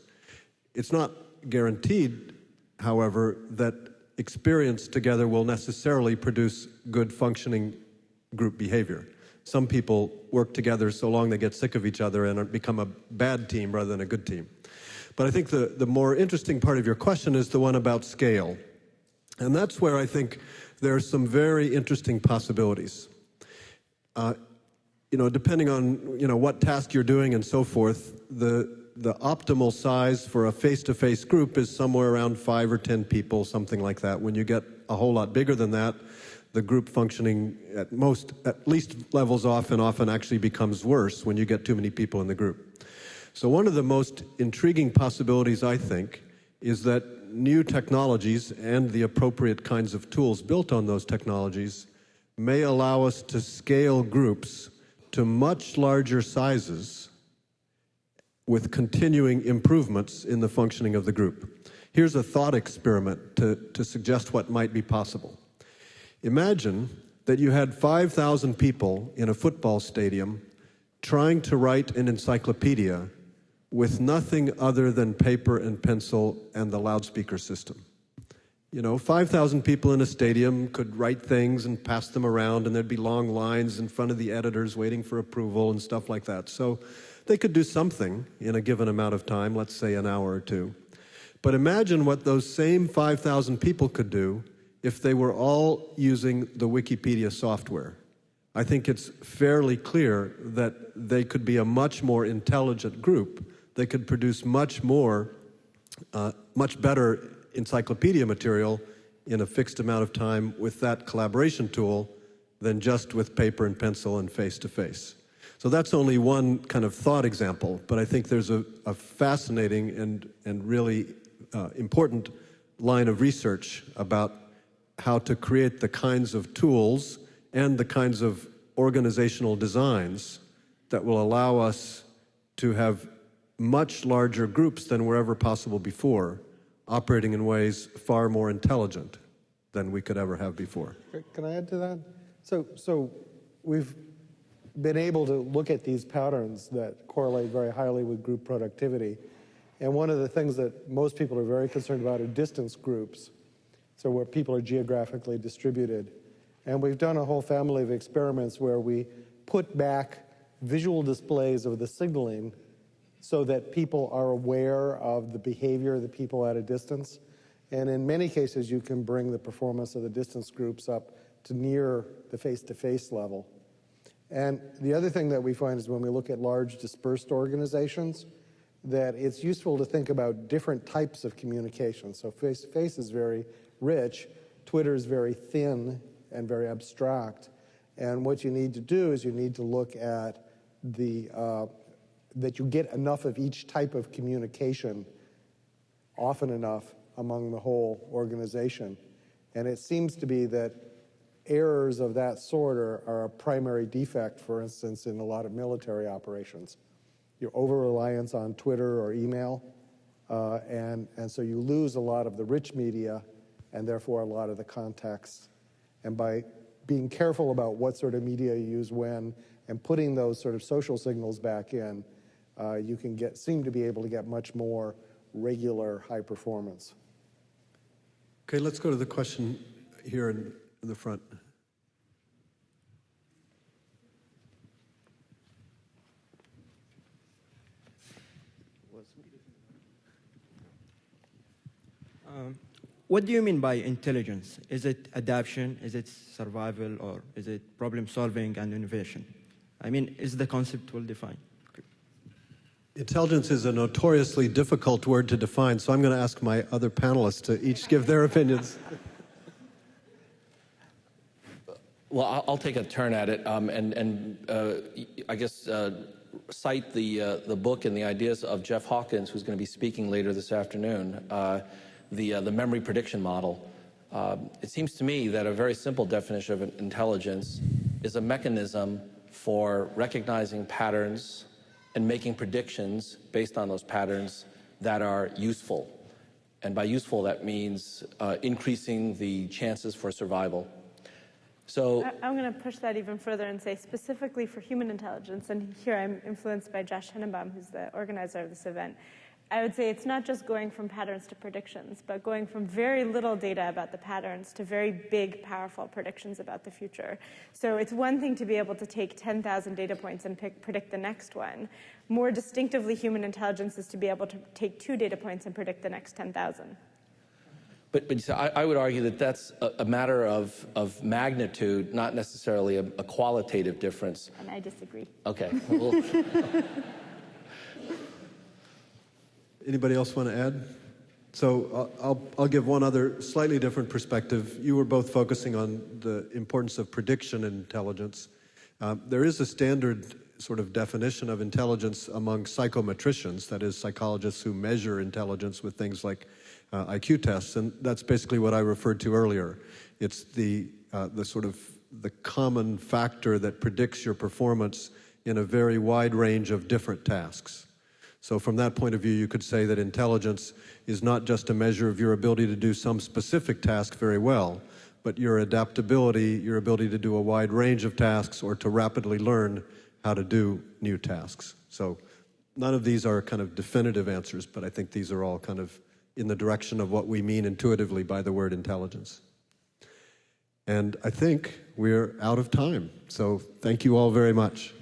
It's not guaranteed, however, that experience together will necessarily produce good functioning group behavior. Some people work together so long they get sick of each other and become a bad team rather than a good team. But I think the more interesting part of your question is the one about scale. And that's where I think there are some very interesting possibilities. Depending on, what task you're doing and so forth, the optimal size for a face-to-face group is somewhere around 5 or 10 people, something like that. When you get a whole lot bigger than that, the group functioning at least levels off and often actually becomes worse when you get too many people in the group. So one of the most intriguing possibilities, I think, is that new technologies and the appropriate kinds of tools built on those technologies may allow us to scale groups to much larger sizes with continuing improvements in the functioning of the group. Here's a thought experiment to suggest what might be possible. Imagine that you had 5,000 people in a football stadium trying to write an encyclopedia with nothing other than paper and pencil and the loudspeaker system. 5,000 people in a stadium could write things and pass them around, and there'd be long lines in front of the editors waiting for approval and stuff like that. So they could do something in a given amount of time, let's say an hour or two. But imagine what those same 5,000 people could do if they were all using the Wikipedia software. I think it's fairly clear that they could be a much more intelligent group. They could produce much better encyclopedia material in a fixed amount of time with that collaboration tool than just with paper and pencil and face-to-face. So that's only one kind of thought example, but I think there's a fascinating and really important line of research about how to create the kinds of tools and the kinds of organizational designs that will allow us to have much larger groups than were ever possible before, operating in ways far more intelligent than we could ever have before. Can I add to that? So we've been able to look at these patterns that correlate very highly with group productivity. And one of the things that most people are very concerned about are distance groups, so where people are geographically distributed. And we've done a whole family of experiments where we put back visual displays of the signaling so that people are aware of the behavior of the people at a distance. And in many cases, you can bring the performance of the distance groups up to near the face-to-face level. And the other thing that we find is when we look at large dispersed organizations, that it's useful to think about different types of communication. So face-to-face is very rich, Twitter is very thin and very abstract. And what you need to do is you need to look at that you get enough of each type of communication often enough among the whole organization. And it seems to be that errors of that sort are a primary defect, for instance, in a lot of military operations. Your over-reliance on Twitter or email, and so you lose a lot of the rich media and therefore a lot of the context. And by being careful about what sort of media you use when and putting those sort of social signals back in, you can seem to be able to get much more regular high performance. Okay, let's go to the question here in the front. What do you mean by intelligence? Is it adaptation, is it survival, or is it problem solving and innovation? I mean, is the concept well defined? Intelligence is a notoriously difficult word to define, so I'm going to ask my other panelists to each give their opinions. Well, I'll take a turn at it, and I guess cite the book and the ideas of Jeff Hawkins, who's going to be speaking later this afternoon, the memory prediction model. It seems to me that a very simple definition of intelligence is a mechanism for recognizing patterns and making predictions based on those patterns that are useful. And by useful, that means increasing the chances for survival. So I'm going to push that even further and say specifically for human intelligence, and here I'm influenced by Josh Hennebaum, who's the organizer of this event. I would say it's not just going from patterns to predictions, but going from very little data about the patterns to very big, powerful predictions about the future. So it's one thing to be able to take 10,000 data points and predict the next one. More distinctively human intelligence is to be able to take 2 data points and predict the next 10,000. But I would argue that that's a matter of magnitude, not necessarily a qualitative difference. And I disagree. Okay. Well, Anybody else want to add? So I'll give one other slightly different perspective. You were both focusing on the importance of prediction in intelligence. There is a standard sort of definition of intelligence among psychometricians, that is, psychologists who measure intelligence with things like IQ tests, and that's basically what I referred to earlier. It's the sort of the common factor that predicts your performance in a very wide range of different tasks. So from that point of view, you could say that intelligence is not just a measure of your ability to do some specific task very well, but your adaptability, your ability to do a wide range of tasks or to rapidly learn how to do new tasks. So none of these are kind of definitive answers, but I think these are all kind of in the direction of what we mean intuitively by the word intelligence. And I think we're out of time. So thank you all very much.